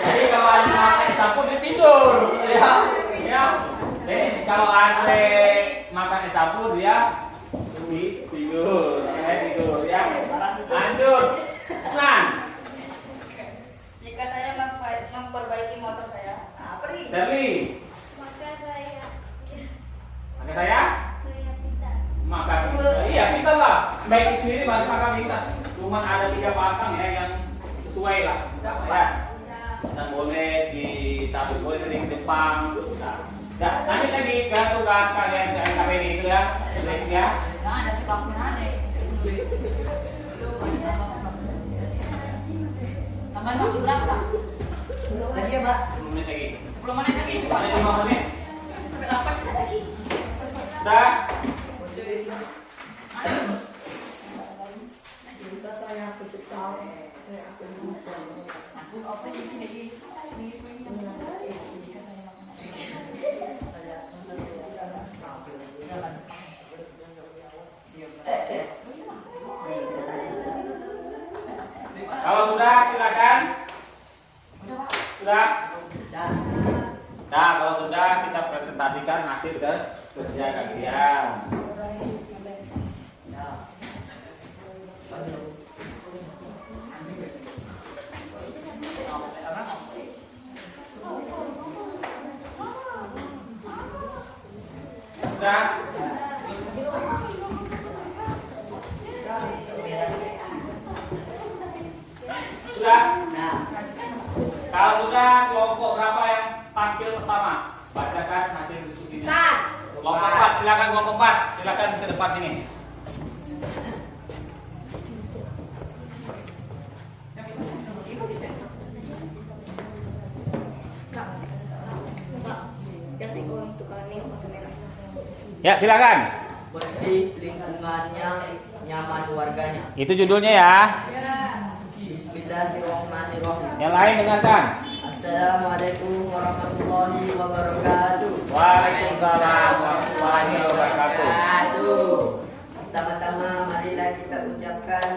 Jadi kalau Andre makan campur dia tidur, ya. Jadi kalau Andre makan campur dia tidur, ya. Lanjut, Islan. jika saya memperbaiki motor saya, pergi. Charlie. Maka saya Maka saya pintar. iya kita lah. Baik sendiri masih makan kita. Cuma ada 3 pasang ya yang sesuai lah. Ya. Nah, boleh si satu boleh dari Jepang. Nah, nanti lagi ke tugas kalian ke KBR itu ya. Baik ya. Nah, ada si kampung aneh. Tambahan waktu berapa, Pak? Lagi ya, Pak? 10 menit lagi. 10 menit lagi. Ada 5 menit. Berapa kita lagi? Sudah. Jika saya tutup tahun, saya akan buka. Aku apa ini? Jika saya makan ayam. Nah, kalau sudah kita presentasikan hasil kerja kalian. Sudah? Sudah? Nah, Kalau sudah, kelompok berapa yang tampil pertama? Bacakan hasil diskusinya. Kelompok 4, silakan kelompok 4. Silakan ke depan sini. Ya, silakan. bersih lingkungannya, nyaman warganya. Itu judulnya ya. Bismillahirrahmanirrahim. Yang lain dengarkan. Assalamualaikum warahmatullahi wabarakatuh. Waalaikumsalam warahmatullahi wabarakatuh. Pertama-tama marilah kita ucapkan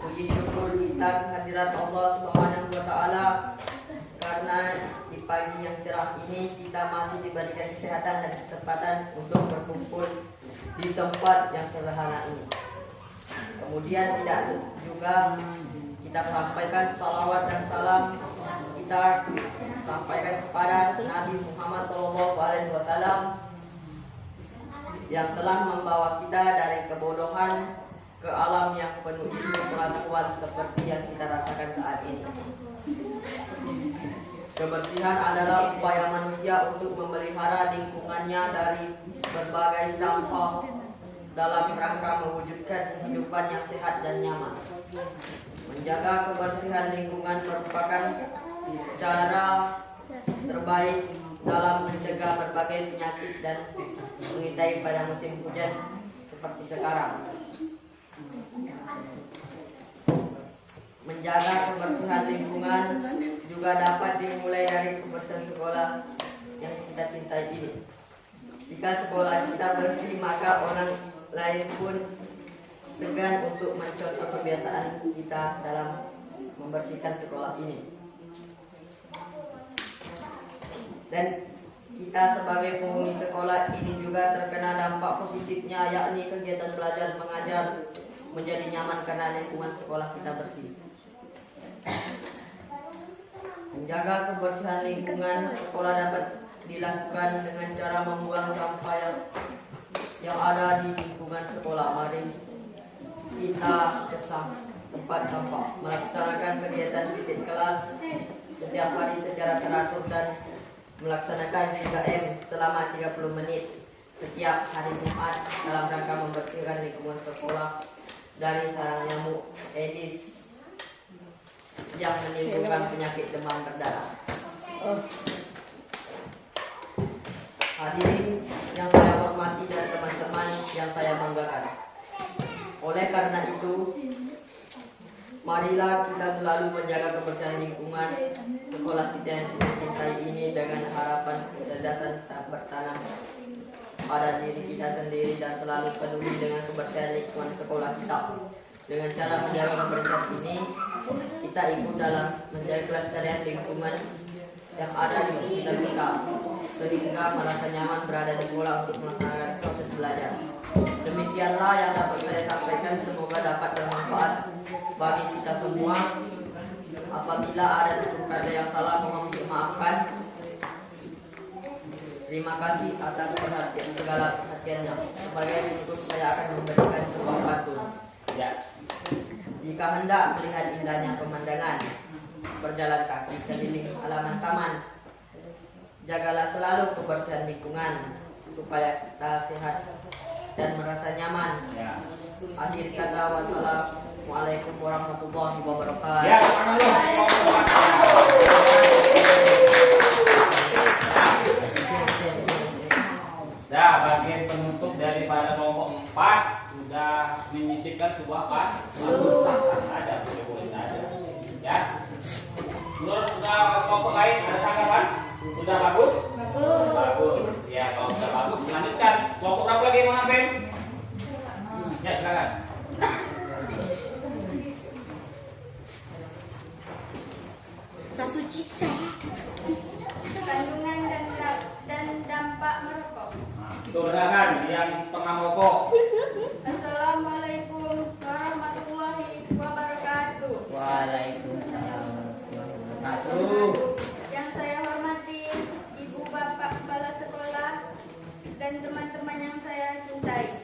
puji syukur kita kehadirat Allah Subhanahu wa taala karena di pagi yang cerah ini kita masih diberikan kesehatan dan kesempatan untuk berkumpul di tempat yang sederhana ini. Kemudian tidak juga kita sampaikan salawat dan salam kita sampaikan kepada Nabi Muhammad SAW yang telah membawa kita dari kebodohan ke alam yang penuh ilmu pengetahuan seperti yang kita rasakan saat ini. Kebersihan adalah upaya manusia untuk memelihara lingkungannya dari berbagai sampah dalam rangka mewujudkan kehidupan yang sehat dan nyaman. Menjaga kebersihan lingkungan merupakan cara terbaik dalam mencegah berbagai penyakit dan mengintai pada musim hujan seperti sekarang. Menjaga kebersihan lingkungan juga dapat dimulai dari kebersihan sekolah yang kita cintai ini. Jika sekolah kita bersih, maka orang lain pun segan untuk mencontoh kebiasaan kita dalam membersihkan sekolah ini. Dan kita sebagai penghuni sekolah ini juga terkena dampak positifnya, yakni kegiatan belajar mengajar menjadi nyaman karena lingkungan sekolah kita bersih. Menjaga kebersihan lingkungan sekolah dapat dilakukan dengan cara membuang sampah yang ada di lingkungan sekolah. Mari kita ke tempat sampah, melaksanakan kegiatan titik kelas setiap hari secara teratur dan melaksanakan 3M selama 30 menit setiap hari Jumat dalam rangka membersihkan lingkungan sekolah dari sarang nyamuk Aedes yang menimbulkan penyakit demam berdarah. Hadirin yang saya hormati dan teman-teman yang saya banggakan. Oleh karena itu, marilah kita selalu menjaga kebersihan lingkungan sekolah kita yang kita cintai ini dengan harapan kecerdasan tak bertanam pada diri kita sendiri dan selalu peduli dengan kebersihan lingkungan sekolah kita. Dengan cara menjaga kebersihan ini, kita ikut dalam menjaga kelestarian lingkungan yang ada di sekitar kita, sehingga merasa nyaman berada di sekolah untuk melaksanakan proses belajar. Demikianlah yang dapat saya sampaikan, semoga dapat bermanfaat bagi kita semua. Apabila ada tutur kata yang salah, mohon dimaafkan. Terima kasih atas perhatian segala perhatiannya. Sebagai penutup, saya akan memberikan sebuah pantun. Ya. Jika hendak melihat indahnya pemandangan, berjalan kaki keliling halaman taman, jagalah selalu kebersihan lingkungan supaya kita sehat dan merasa nyaman. Ya. Akhir kata, wassalamualaikum warahmatullahi wabarakatuh. Ya, tangan lu. Nah, bagian penutup daripada kelompok 4 sudah menyisipkan sebuah pantun. Sah-sah saja, boleh saja. Ya. Menurut kelompok lain ada tanggapan? Sudah bagus? Bagus. Ya, kalau sudah bagus, lanjutkan. Kelompok berapa lagi yang mau ngapain? Ya, silakan. Kandungan dan Silakan yang pernah merokok. Assalamualaikum warahmatullahi wabarakatuh. Waalaikumsalam warahmatullahi wabarakatuh. Yang saya hormati Ibu Bapak Kepala Sekolah dan teman-teman yang saya cintai.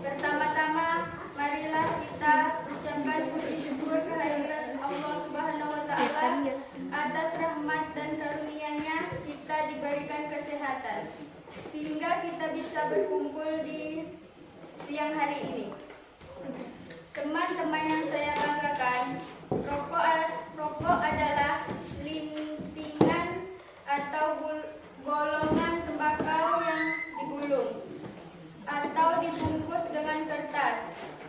Pertama-tama, marilah kita ucapkan puji syukur kehadiran Allah Subhanahu wa taala atas rahmat dan karunia-Nya kita diberikan kesehatan sehingga kita bisa berkumpul di siang hari ini. Teman-teman yang saya banggakan, rokok adalah lintingan atau golongan tembakau yang digulung atau dibungkus dengan kertas,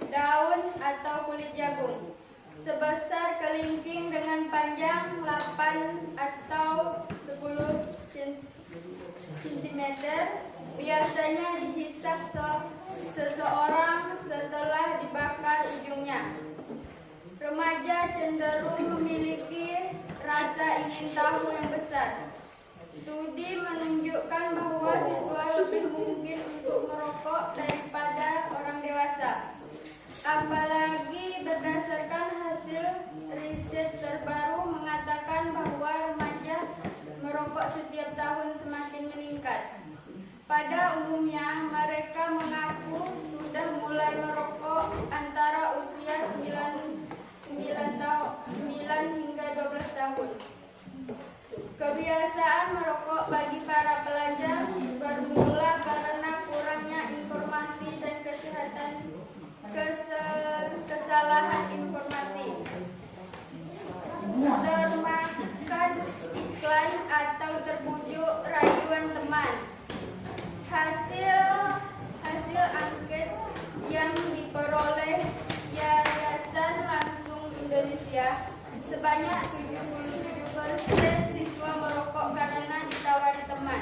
daun atau kulit jagung sebesar kelingking dengan panjang 8 atau 10 cm, biasanya dihisap seseorang setelah dibakar ujungnya. Remaja cenderung memiliki rasa ingin tahu yang besar. Studi menunjukkan bahwa siswa lebih mungkin untuk merokok daripada orang dewasa. Apalagi berdasarkan hasil riset terbaru mengatakan bahwa remaja merokok setiap tahun semakin meningkat. Pada umumnya mereka mengaku sudah mulai merokok antara usia 9 hingga 12 tahun. Kebiasaan merokok bagi para pelajar bermula karena kurangnya informasi dan kesalahan informasi. Termakan iklan atau terbujuk rayuan teman. Hasil angket yang diperoleh Yayasan Langsung Indonesia, sebanyak 77% siswa merokok karena ditawari teman.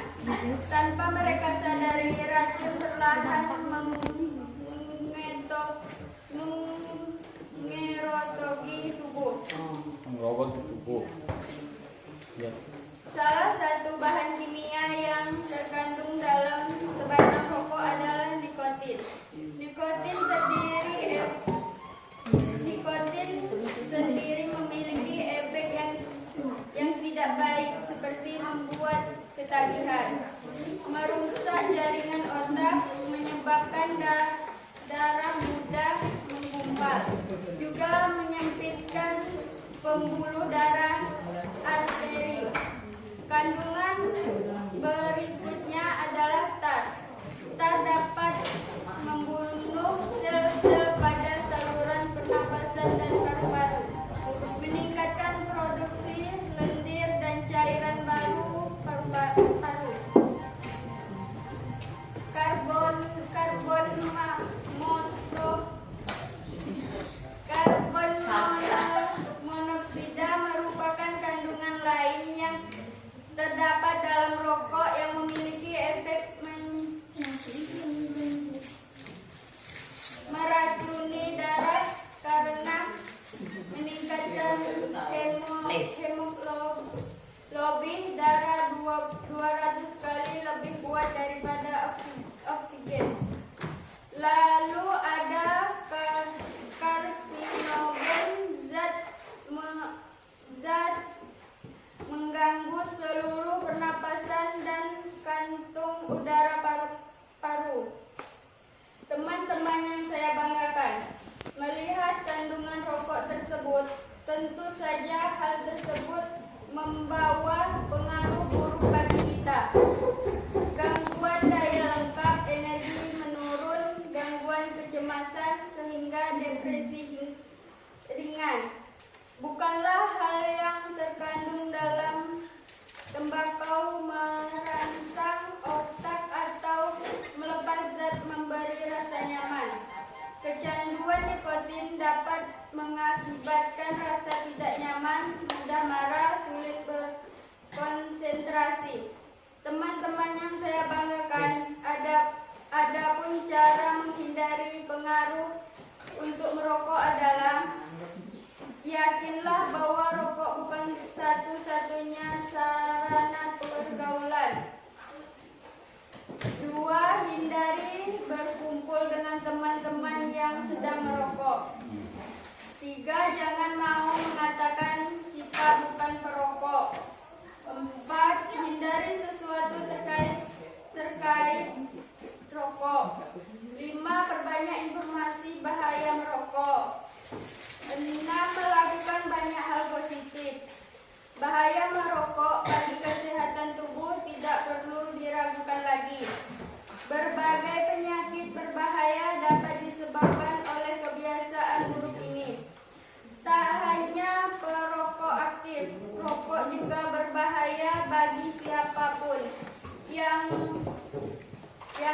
Tanpa mereka sadari, racun perlahan mengerotogi tubuh. Merokok di tubuh. Ya. Salah satu bahan kimia yang terkandung dalam sebatang rokok adalah nikotin. Nikotin sendiri memiliki efek yang tidak baik seperti membuat ketagihan, merusak jaringan otak, menyebabkan darah mudah menggumpal, juga menyempitkan pembuluh darah arteri. Kandungan berikutnya adalah tar. Tar dapat membunuh sel-sel pada saluran pernapasan dan paru-paru, meningkatkan produksi lendir dan cairan baru paru-paru. Karbon monoksida merupakan kandungan lain yang terdapat dalam rokok yang memiliki efek meracuni darah karena meningkatkan hemoglobin darah 200 kali lebih kuat daripada oksigen. Lalu ada karsinogen, zat mengganggu seluruh pernapasan dan kantung udara paru. Teman-teman yang saya banggakan, melihat kandungan rokok tersebut, tentu saja hal tersebut membawa pengaruh buruk bagi kita. Gangguan daya lengkap, energi menurun, gangguan kecemasan, sehingga depresi ringan. Bukanlah hal yang terkandung dalam tembakau merangsang otak atau melepas zat memberi rasa nyaman. Kecanduan nikotin dapat mengakibatkan rasa tidak nyaman, mudah marah, sulit berkonsentrasi. Teman-teman yang saya banggakan, ada pun cara menghindari pengaruh untuk merokok adalah: yakinlah bahwa rokok bukan satu-satunya sarana pergaulan.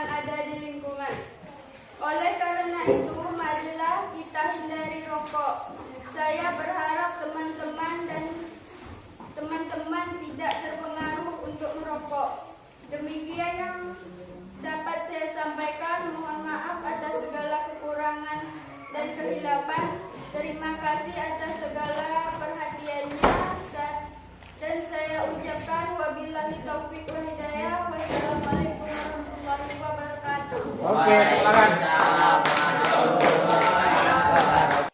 akan ada di lingkungan. Oleh karena itu, marilah kita hindari rokok. Saya berharap teman-teman tidak terpengaruh untuk merokok. Demikian yang dapat saya sampaikan. Mohon maaf atas segala kekurangan dan kehilapan. Terima kasih atas segala perhatiannya dan saya ucapkan wabillahi taufiq wal hidayah. Wassalamualaikum warahmatullahi wabarakatuh. Oke, silakan.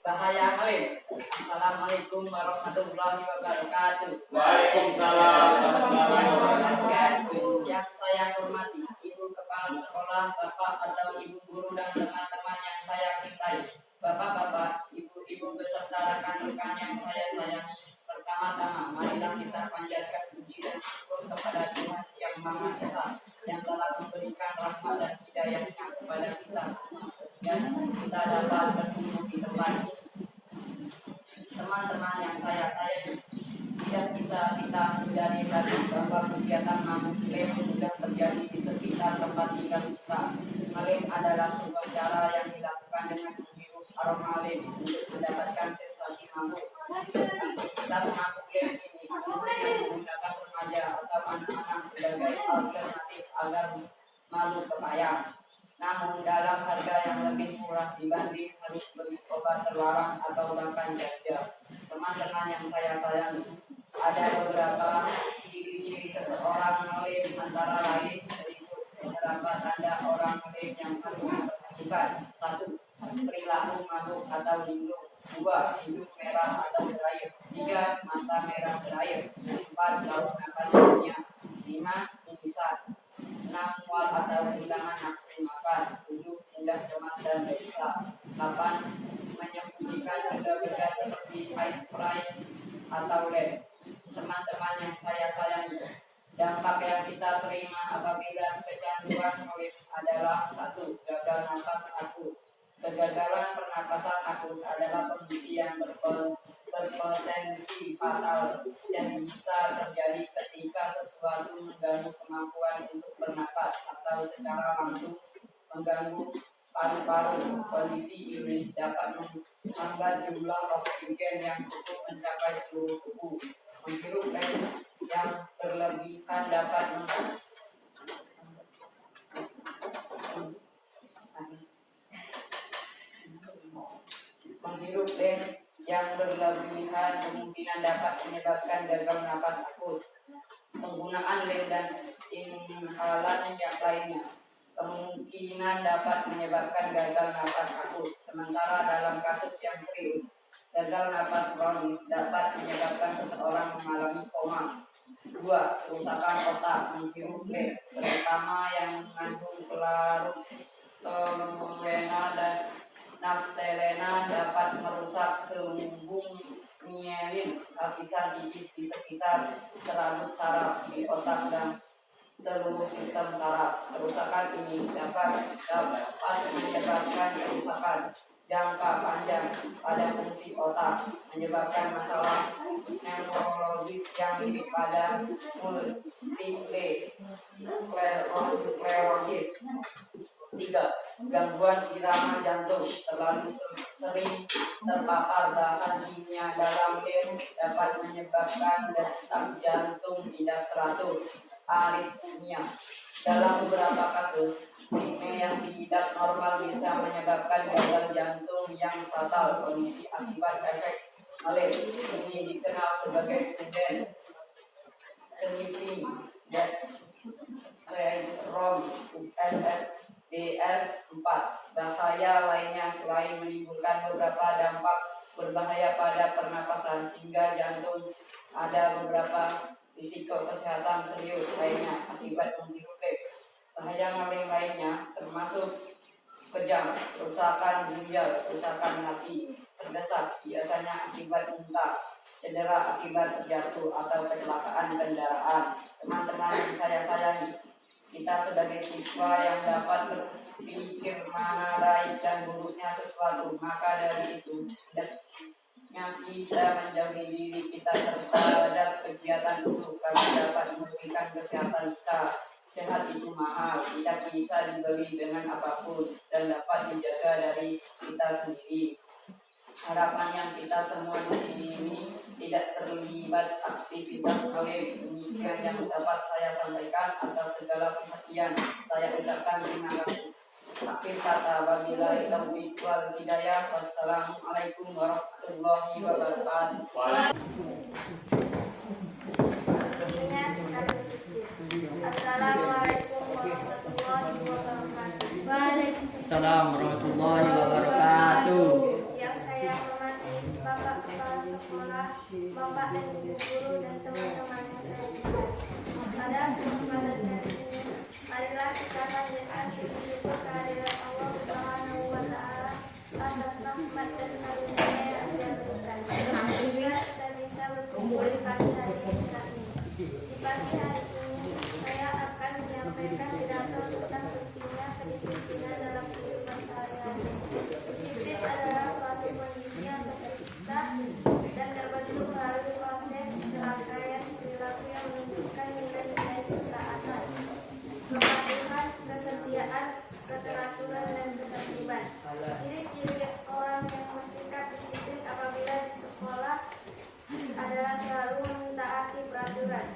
Bahaya Halim. Assalamualaikum warahmatullahi wabarakatuh. Waalaikumsalam warahmatullahi wabarakatuh. Yang saya hormati Ibu Kepala Sekolah, Bapak atau Ibu Guru dan teman-teman yang saya cintai, Bapak-bapak, Ibu-ibu beserta rekan-rekan yang saya sayangi. Pertama-tama, marilah kita panjatkan puji dan syukur kepada Tuhan Yang Maha Esa yang telah memberikan rahmat dan hidayahnya kepada kita semua dan kita dapat bertemu di tempat ini. Teman-teman yang saya sayangi, tidak bisa kita hindari lagi bahwa kegiatan mabuk lem sudah terjadi di sekitar tempat tinggal kita. Lem adalah sebuah cara yang dilakukan dengan menghirup aroma lem untuk mendapatkan sensasi mabuk. Aktivitas mabuk lem ini umumnya digunakan remaja atau anak-anak sebagai alternatif agar malu kepayang. Namun dalam harga yang lebih murah dibanding harus beli obat terlarang atau bahkan ganja. Teman-teman yang saya sayangi, ada beberapa ciri-ciri seseorang ngelem, antara lain berikut beberapa tanda orang ngelem yang harus diperhatikan. 1. Perilaku mabuk atau linglung. 2. Hidung merah atau berair. 3. Mata merah berair. 4. Bau napas lemah. 5. mimisan. 6. Mual atau kehilangan nafsu makan. 7. Mudah cemas dan gelisah. 8. Menyembunyikan benda-benda seperti air spray atau lem. Teman-teman yang saya sayangi, dampak yang kita terima apabila kecanduan lem adalah 1. Gagal nafas akut. Kegagalan pernapasan akut adalah kondisi yang berpotensi fatal dan bisa terjadi ketika sesuatu mengganggu kemampuan untuk bernapas atau secara langsung mengganggu paru-paru. Kondisi ini dapat menghambat jumlah oksigen yang cukup mencapai seluruh tubuh. Menghirup lem yang berlebihan dapat menghirup lem yang berlebihan kemungkinan dapat menyebabkan gagal napas akut. Penggunaan lem dan inhalan yang lainnya kemungkinan dapat menyebabkan gagal napas akut. Sementara dalam kasus yang serius, gagal napas kronis dapat menyebabkan seseorang mengalami koma. 2. Kerusakan otak. Menghirup lem, terutama yang mengandung pelarut toluena dan naftalena, dapat merusak selubung mielin, lapisan tipis di sekitar serabut saraf di otak dan seluruh sistem saraf. Kerusakan ini dapat menyebabkan kerusakan jangka panjang pada fungsi otak, menyebabkan masalah neurologis yang mirip pada multiple sclerosis. 3. Gangguan irama jantung. Terlalu sering terpapar bahan kimia dalam lem dapat menyebabkan detak jantung tidak teratur, aritmia. Dalam beberapa kasus, ritme yang tidak normal bisa menyebabkan gagal jantung yang fatal. Kondisi akibat efek lem ini dikenal sebagai sniffing death syndrome SSDS 4. Bahaya lainnya selain menimbulkan beberapa dampak berbahaya pada pernapasan hingga jantung, ada beberapa risiko kesehatan serius lainnya akibat menghirup lem. Bahaya ngelem lainnya termasuk kejang, kerusakan ginjal, kerusakan hati, terdesak biasanya akibat muntah, cedera akibat terjatuh atau kecelakaan kendaraan. Teman-teman yang saya sayangi, kita sebagai siswa yang dapat berpikir mana baik dan buruknya sesuatu, maka dari itu kita menjauhi diri kita terhadap kegiatan itu karena dapat merugikan kesehatan kita. Sehat itu mahal, tidak bisa dibeli dengan apapun dan dapat dijaga dari kita sendiri. Harapan yang kita semua di sini ini tidak terlibat aktivitas proyek. Demikian yang dapat saya sampaikan. Atas segala perhatian saya ucapkan terima kasih. Akhir kata, wabillahi taufiq wal hidayah. Wassalamualaikum warahmatullahi wabarakatuh. Assalamualaikum warahmatullahi wabarakatuh. Waalaikumsalam warahmatullahi wabarakatuh. Yang saya hormati Bapak Kepala Sekolah, Bapak dan Ibu Guru dan teman-teman yang saya cintai. Pada kesempatan kali ini, marilah kita panjatkan puji syukur kehadirat Allah Subhanahu wa Ta'ala atas rahmat dan karunia yang Dia berikan. Sehingga kita bisa berkumpul di pagi hari kita ini. Di pagi hari ini, saya akan menyampaikan pidato tentang pentingnya kedisiplinan dalam kehidupan sehari-hari. Disiplin adalah suatu kondisi yang tercipta dan terbentuk melalui proses serangkaian perilaku yang menunjukkan nilai-nilai ketaatan, kepatuhan, kesetiaan, keteraturan, dan ketertiban. Ciri-ciri orang yang bersikap disiplin apabila di sekolah adalah selalu mentaati peraturan,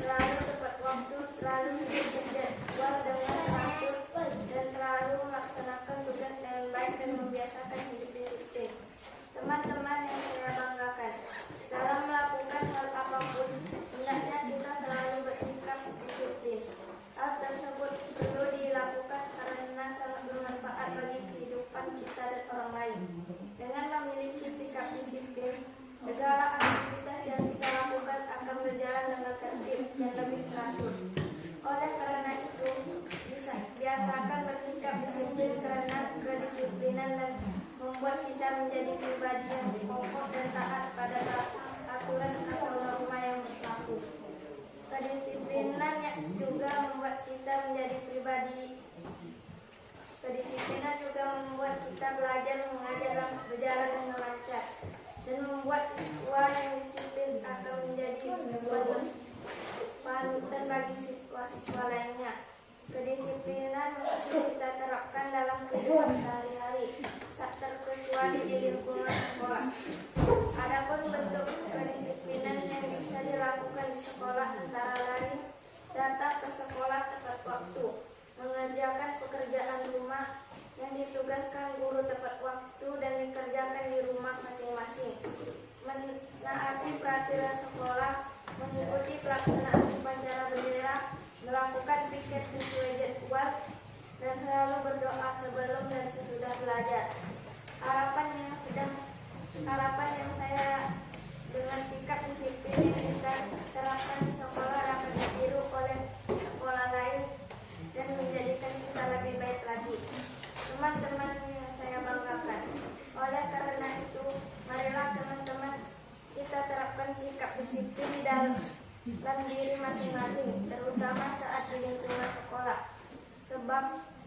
selalu tepat waktu, selalu mengikuti jadwal dengan teratur, dan selalu melaksanakan tugas dengan baik dan membiasakan hidup disiplin. Teman-teman yang saya banggakan, dalam melakukan hal apapun, hendaknya kita selalu bersikap disiplin. Hal tersebut perlu dilakukan karena sangat bermanfaat bagi kehidupan kita dan orang lain. Dengan memiliki sikap disiplin, segala aktivitas yang kita lakukan akan berjalan dengan tertib dan lebih teratur. Oleh karena itu, biasakan bersikap disiplin karena kedisiplinan dan membuat kita menjadi pribadi yang kokoh dan taat pada aturan atau norma yang berlaku. Kedisiplinan juga membuat kita menjadi pribadi. Kedisiplinan juga membuat kita belajar mengajar dan berjalan dengan lancar, dan membuat siswa yang disiplin akan menjadi panutan bagi siswa-siswa lainnya. Kedisiplinan mesti kita terapkan dalam kehidupan sehari-hari, tak terkecuali di lingkungan sekolah. Adapun bentuk kedisiplinan yang bisa dilakukan di sekolah antara lain datang ke sekolah tepat waktu, mengerjakan pekerjaan rumah yang ditugaskan guru tepat waktu dan dikerjakan di rumah masing-masing, menaati peraturan sekolah, mengikuti pelaksanaan upacara bendera, melakukan piket sesuai jadwal, dan selalu berdoa sebelum dan sesudah belajar. Harapan yang saya dengan sikap disiplin yang kita terapkan di sekolah dapat ditiru oleh sekolah lain dan menjadikan kita lebih baik lagi. Teman-teman yang saya banggakan, oleh karena itu, marilah teman-teman kita terapkan sikap disiplin di dalam diri masing-masing, terutama saat di lingkungan sekolah. Sebab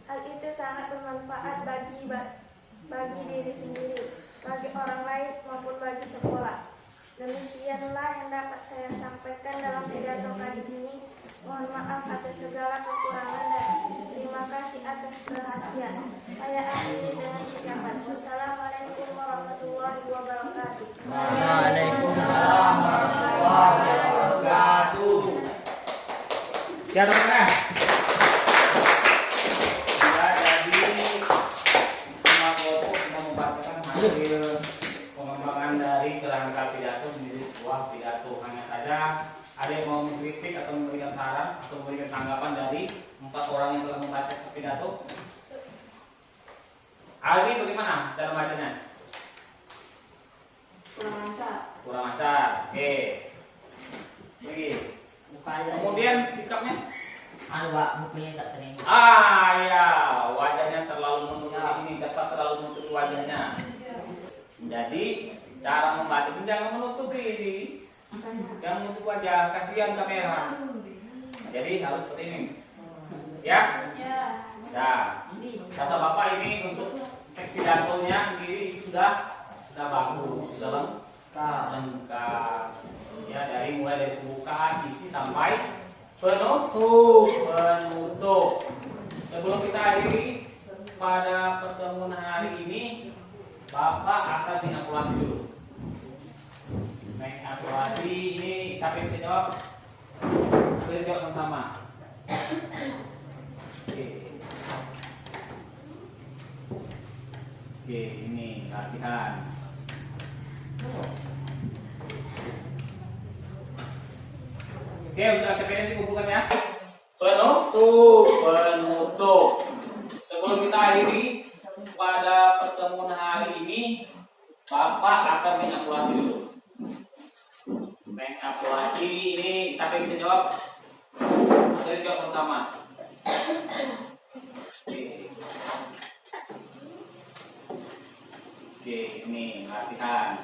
hal itu sangat bermanfaat bagi diri sendiri, bagi orang lain maupun bagi sekolah. Demikianlah yang dapat saya sampaikan dalam pidato kali ini. Mohon maaf atas segala kekurangan dan terima kasih atas perhatian. Saya akhiri dengan ucapan wassalamualaikum warahmatullahi wabarakatuh. Waalaikumsalam warahmatullahi wabarakatuh. Ya teman-teman. Ya, jadi semua kelompok sudah membacakan hasil pengembangan dari kerangka pidato menjadi sebuah pidato. Hanya saja ada yang mau mengkritik atau memberikan saran atau memberikan tanggapan dari 4 orang yang telah membaca pidato. Aldi, bagaimana cara bacanya? Kurang lancar. Oke. Lagi. Kemudian sikapnya? Mukanya tak terima. Ya, wajahnya terlalu menutupi ini, dapat terlalu menutupi wajahnya. Jadi cara membaca itu jangan menutupi ini, jangan menutup wajah, kasihan kamera. Jadi harus seperti ini, ya. Nah, kata bapak ini untuk teks pidatonya sendiri sudah bagus, sudah lengkap. Ya, mulai dari pembukaan, isi sampai penutup. Sebelum kita akhiri pada pertemuan hari ini, Bapak akan mengevaluasi dulu. Mengevaluasi ini siapa yang bisa jawab? Kita jawab sama-sama. Oke, ini latihan. Oke, udah kepengen dikumpulkan ya. Penutup. Sebelum kita akhiri pada pertemuan hari ini, Bapak akan mengevaluasi dulu. Mengevaluasi ini siapa yang bisa jawab? Kita jawab sama-sama. Oke, ini latihan.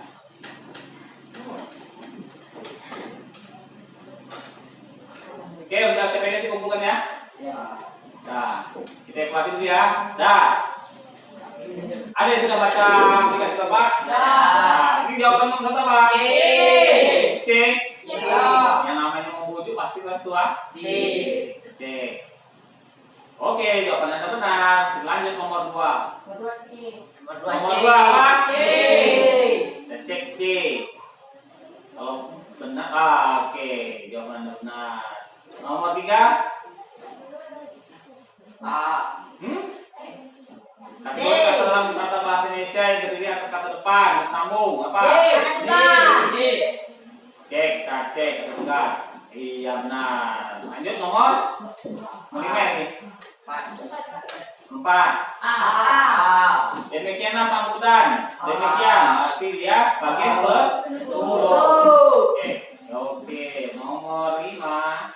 Oke, udah kepengen dikumpulkan ya? Nah, kita evaluasi dulu ya. Ada yang sudah baca aplikasi Bapak? Nah, ini jawaban nomor satu apa? C. Yang namanya membujuk pasti bersuara C. Oke, jawaban Anda benar. Kita lanjut nomor 2. Nomor 2 apa? Kita cek C. Kalau benar, oke, jawaban Anda benar. Nomor 3. Kata dalam kata bahasa Indonesia yang terdiri atas kata depan, sambung apa? Cek, kita cek, kata tugas. Iya benar. Lanjut nomor 5 ini. 4. Demikianlah sambutan. Demikian arti dia bagian penutup. Oke, nomor 5.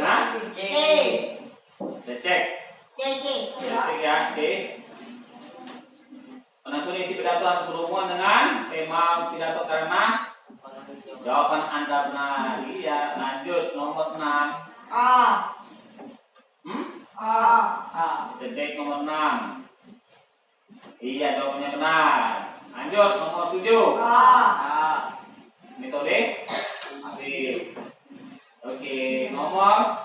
Nah, kita cek. Cek ya, C. Penentu isi pidato harus berhubungan dengan tema pidato karena jawaban Anda benar. Iya, lanjut nomor 6. Kita cek nomor 6. Iya, jawabannya benar. Lanjut nomor 7. Metode masih. Oke, nomor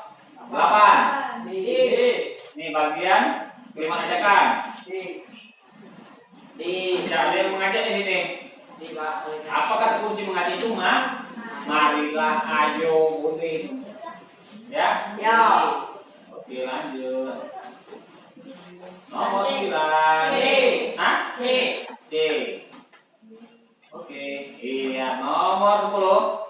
8. Ini bagian kelima ajakan. Ada yang mengajak di sini. Apa kata kunci mengajak itu, Ma? Marilah, ayo, boleh. Ya? Oke, lanjut. Nomor 9. C. Oke, iya. Nomor 10.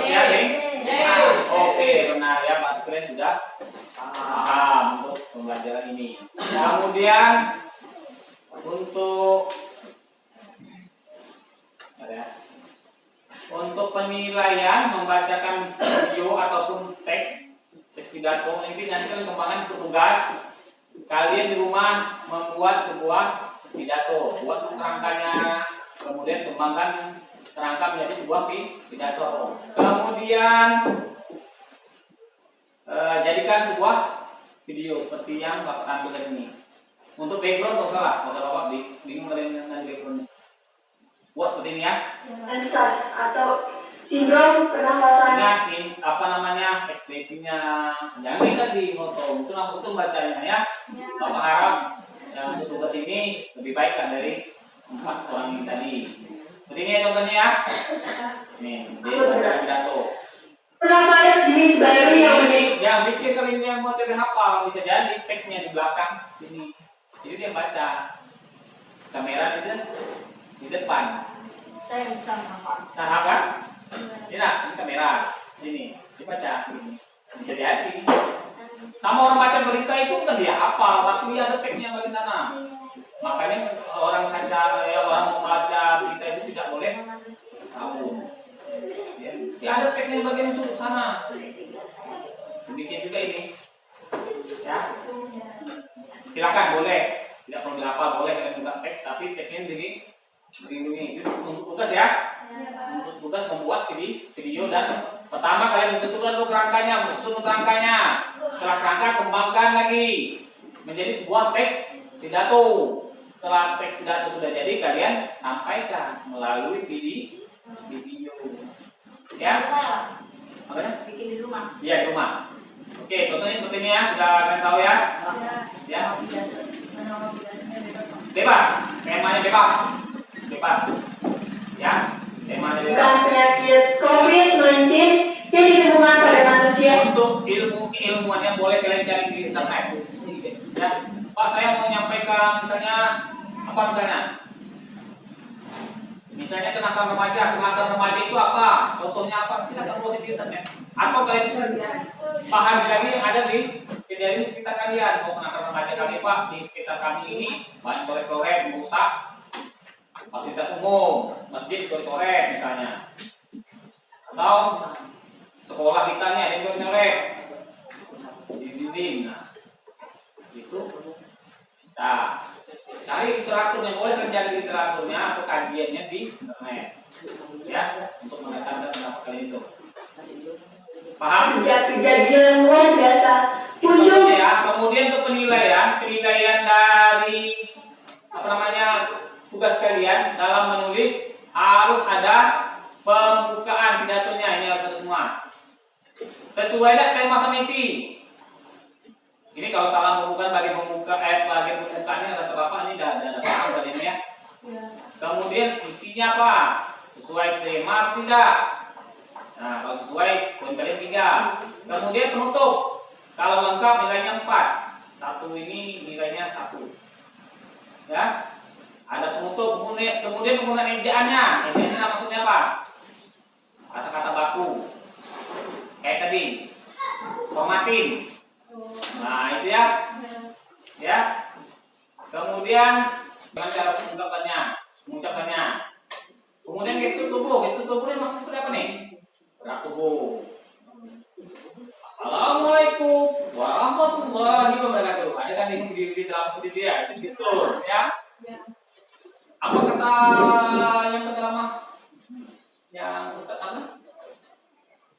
Siap nih? Oke, benar ya, Pak. Kalian sudah paham untuk pembelajaran ini. Kemudian untuk penilaian membacakan video ataupun teks pidato ini nanti kalian kembangkan ke tugas. Kalian di rumah membuat sebuah pidato, buat kerangkanya, kemudian kembangkan kerangka menjadi sebuah pidato. Kemudian jadikan sebuah video seperti yang Bapak tampilkan ini. Untuk background nggak salah, kalau Bapak bingung dengan background. Buat seperti ini ya. Ansar atau sindrom pernafasan. Ingat apa namanya ekspresinya, jangan dikasih foto, itu bacanya ya. Bapak harap untuk tugas ini lebih baik kan dari 4 orang ini tadi. Seperti ini ya contohnya ya. Nih, dia baca pidato. Penampilan jenis baru yang yang mikir kali ini yang mau cari hafal bisa jadi teksnya di belakang sini. Jadi dia baca. Kamera di depan. Saya bisa hafal. Sahabat. Ini kamera. Ini dibaca ini. Bisa jadi. Sama orang baca berita itu kan dia hafal, tapi dia ada teksnya bagian sana. Makanya orang membaca berita itu tidak boleh tahu. Ya ada teksnya bagian sana. Demikian juga ini. Ya. Silakan boleh. Tidak perlu dihafal, boleh kalian buka teks, tapi teksnya dilindungi. Itu untuk tugas ya. Untuk tugas membuat video dan pertama kalian tentukan dulu kerangkanya, susun kerangkanya. Setelah kerangka kembangkan lagi menjadi sebuah teks pidato. setelah teks pidato sudah jadi, kalian sampaikan melalui video. Ya? Apa? Bikin di rumah. Iya, di rumah. Oke, contohnya seperti ini ya, sudah kalian tahu ya? Ya. Bebas, temanya bebas. Bebas. Ya, temanya Bukan bebas. penyakit COVID-19 yang ditemukan pada manusia. Untuk ilmuannya boleh kalian cari di internet. Ya. Pak, saya mau menyampaikan misalnya apa misalnya? Misalnya kenakalan remaja itu apa? Contohnya apa? Silakan browsing di internet. Atau kalian pahami lagi yang ada di sekitar kalian. Oh, kenakalan remaja kami Pak, di sekitar kami ini banyak coret-coret merusak fasilitas umum, masjid coret-coret misalnya. Atau sekolah kita nih ada yang coret di dinding. Nah, itu bisa. Cari literatur yang boleh terjadi literaturnya atau kajiannya di internet, ya, untuk menekankan pendapat kalian itu. Paham? Sejak kejadian luar biasa muncul Ya, kemudian untuk penilaian dari apa namanya tugas kalian dalam menulis harus ada pembukaan pidatonya, ini harus ada semua. Sesuai tema sama isi. Ini kalau salah pembukaan bagian pembukaannya ada apa ini tidak ada paham kalian ya. Kemudian isinya apa? Sesuai tema tidak? Nah, kalau sesuai poin kalian 3. Kemudian penutup. Kalau lengkap nilainya 4. Satu ini nilainya 1. Ya. Ada penutup, kemudian penggunaan ejaannya. Ejaannya maksudnya apa? Kata-kata baku. Kayak tadi. Formatin. Nah, itu ya. Ya. Kemudian dengan cara mengucapkannya. Kemudian gestur tubuh ini maksudnya seperti apa nih? Gerak tubuh. Assalamualaikum warahmatullahi wabarakatuh. Ada kan di dalam putih dia, itu gestur, ya. Apa kata yang pertama? Yang Ustaz apa?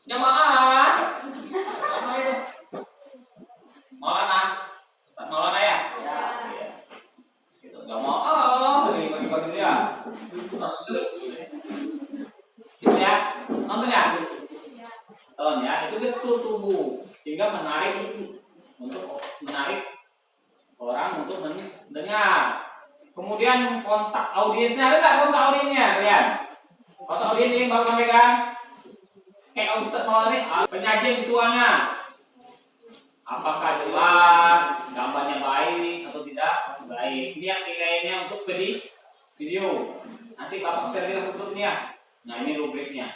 Jamaah. Sama itu. Maulana ya? Ya. Itu jamaah bagi-bagi dia. Itu ya. Nonton ya? Nonton ya. Itu gestur tubuh sehingga menarik orang untuk mendengar. Kemudian kontak audiensnya, ada nggak kontak audiensnya kalian? Kontak audiens yang baru sampaikan? Kayak Ustaz Maulana, penyajian visualnya. Apakah jelas, gambarnya baik atau tidak baik? Ini yang nilainya untuk video. Nanti Bapak share di tutupnya. Nah, ini rubriknya.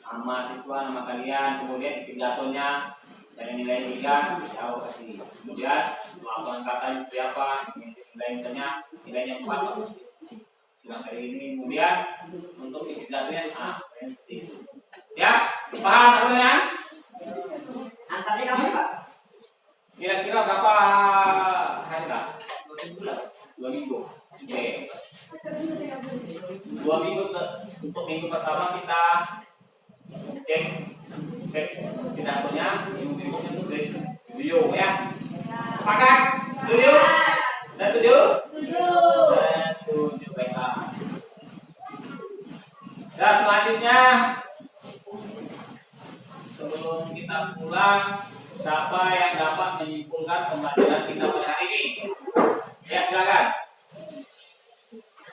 Nama siswa, nama kalian, kemudian isi pidatonya, dan nilai 3, jauh kasih. Kemudian laporan kata seperti apa? Nilai misalnya nilainya 4. Silang hari ini. Kemudian untuk isi pidatonya, saya seperti itu. Ya, paham pertanyaan? Antaranya kamu Pak? Kira-kira berapa hari Kak? 2 minggu. Oke. 2 minggu untuk minggu pertama kita cek teks pidatonya, minggu berikutnya untuk video ya. Sepakat? Setuju? Setuju? Setuju, baiklah. Dan selanjutnya sebelum kita pulang, siapa yang dapat menyimpulkan pembelajaran kita pada hari ini? Ya, silakan.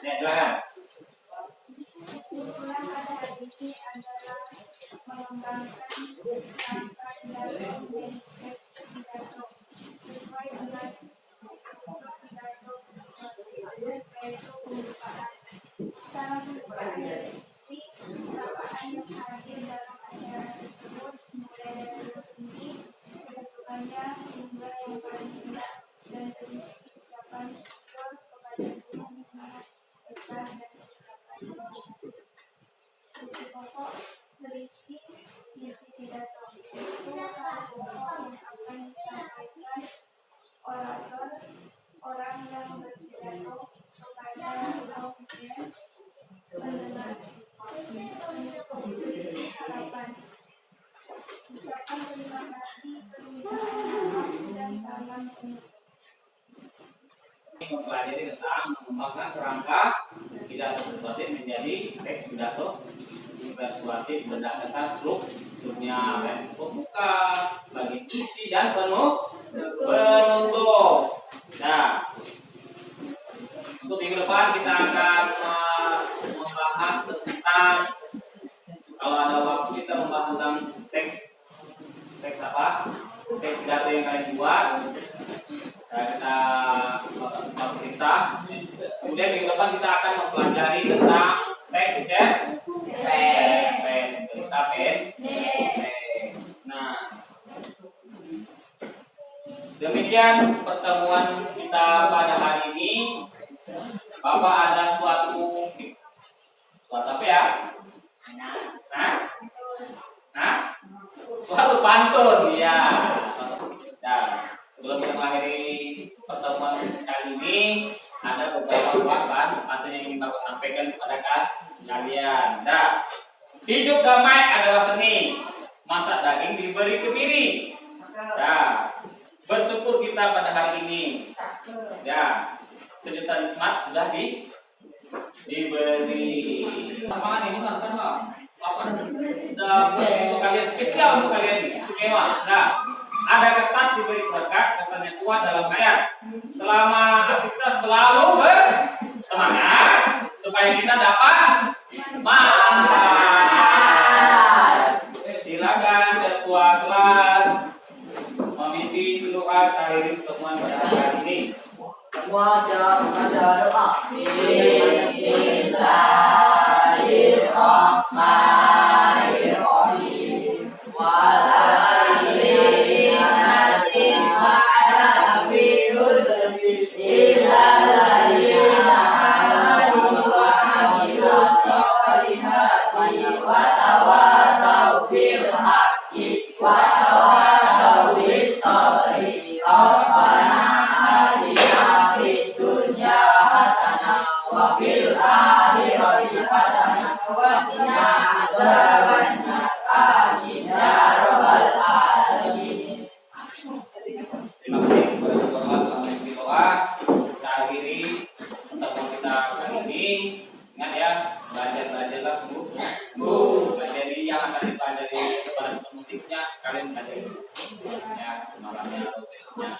Ya, silakan. Kesimpulan pada hari ini adalah mengembangkan dalam pidato sesuai dengan pidato yaitu pembukaan. Cara pembukaan isi sapaan yang hadir dalam acara tersebut mulai dari tinggi kedudukannya hingga yang paling rendah dan berisi ucapan syukur kepada Tuhan yang Maha Esa dan ucapan terima kasih. Sisi pokok berisi inti pidato yaitu hal pokok yang akan disampaikan orator, orang yang berpidato kepada audiens pendengar. Untuk berisi harapan, ucapan terima kasih, permintaan maaf dan salam penutup. mempelajari tentang mengembangkan kerangka pidato persuasif menjadi teks pidato persuasif berdasarkan strukturnya pembuka, bagi isi dan penutup. Nah, untuk minggu depan kita akan membahas tentang, kalau ada waktu kita membahas tentang teks apa? Teks pidato yang kalian buat. Nah, kita periksa. Kemudian minggu depan kita akan mempelajari tentang teks Nah, demikian pertemuan kita pada hari ini. Bapak ada suatu apa ya? Suatu pantun ya. Nah, sebelum kita mengakhiri pertemuan kali ini, ada beberapa pantun yang ingin Bapak sampaikan kepada kalian. Nah, hidup damai adalah seni, masak daging diberi kemiri. Nah, bersyukur kita pada hari ini. Ya, sejuta nikmat sudah diberi. Semangat ini kan lah. Sudah untuk kalian spesial, untuk kalian istimewa. Nah, ada kertas diberi berkat, katanya kuat dalam hayat. Selama kita selalu bersemangat supaya kita dapat manfaat. Silakan ketua kelas memimpin doa akhir pertemuan pada hari ini. Wajah pada doa. Terima kasih kepada ketua kelas telah memimpin doa. Kita akhiri pertemuan kita kali ini. Ingat ya, belajarlah sungguh. Pelajari yang akan dipelajari pada pertemuan berikutnya, kalian pelajari ya malamnya atau besoknya.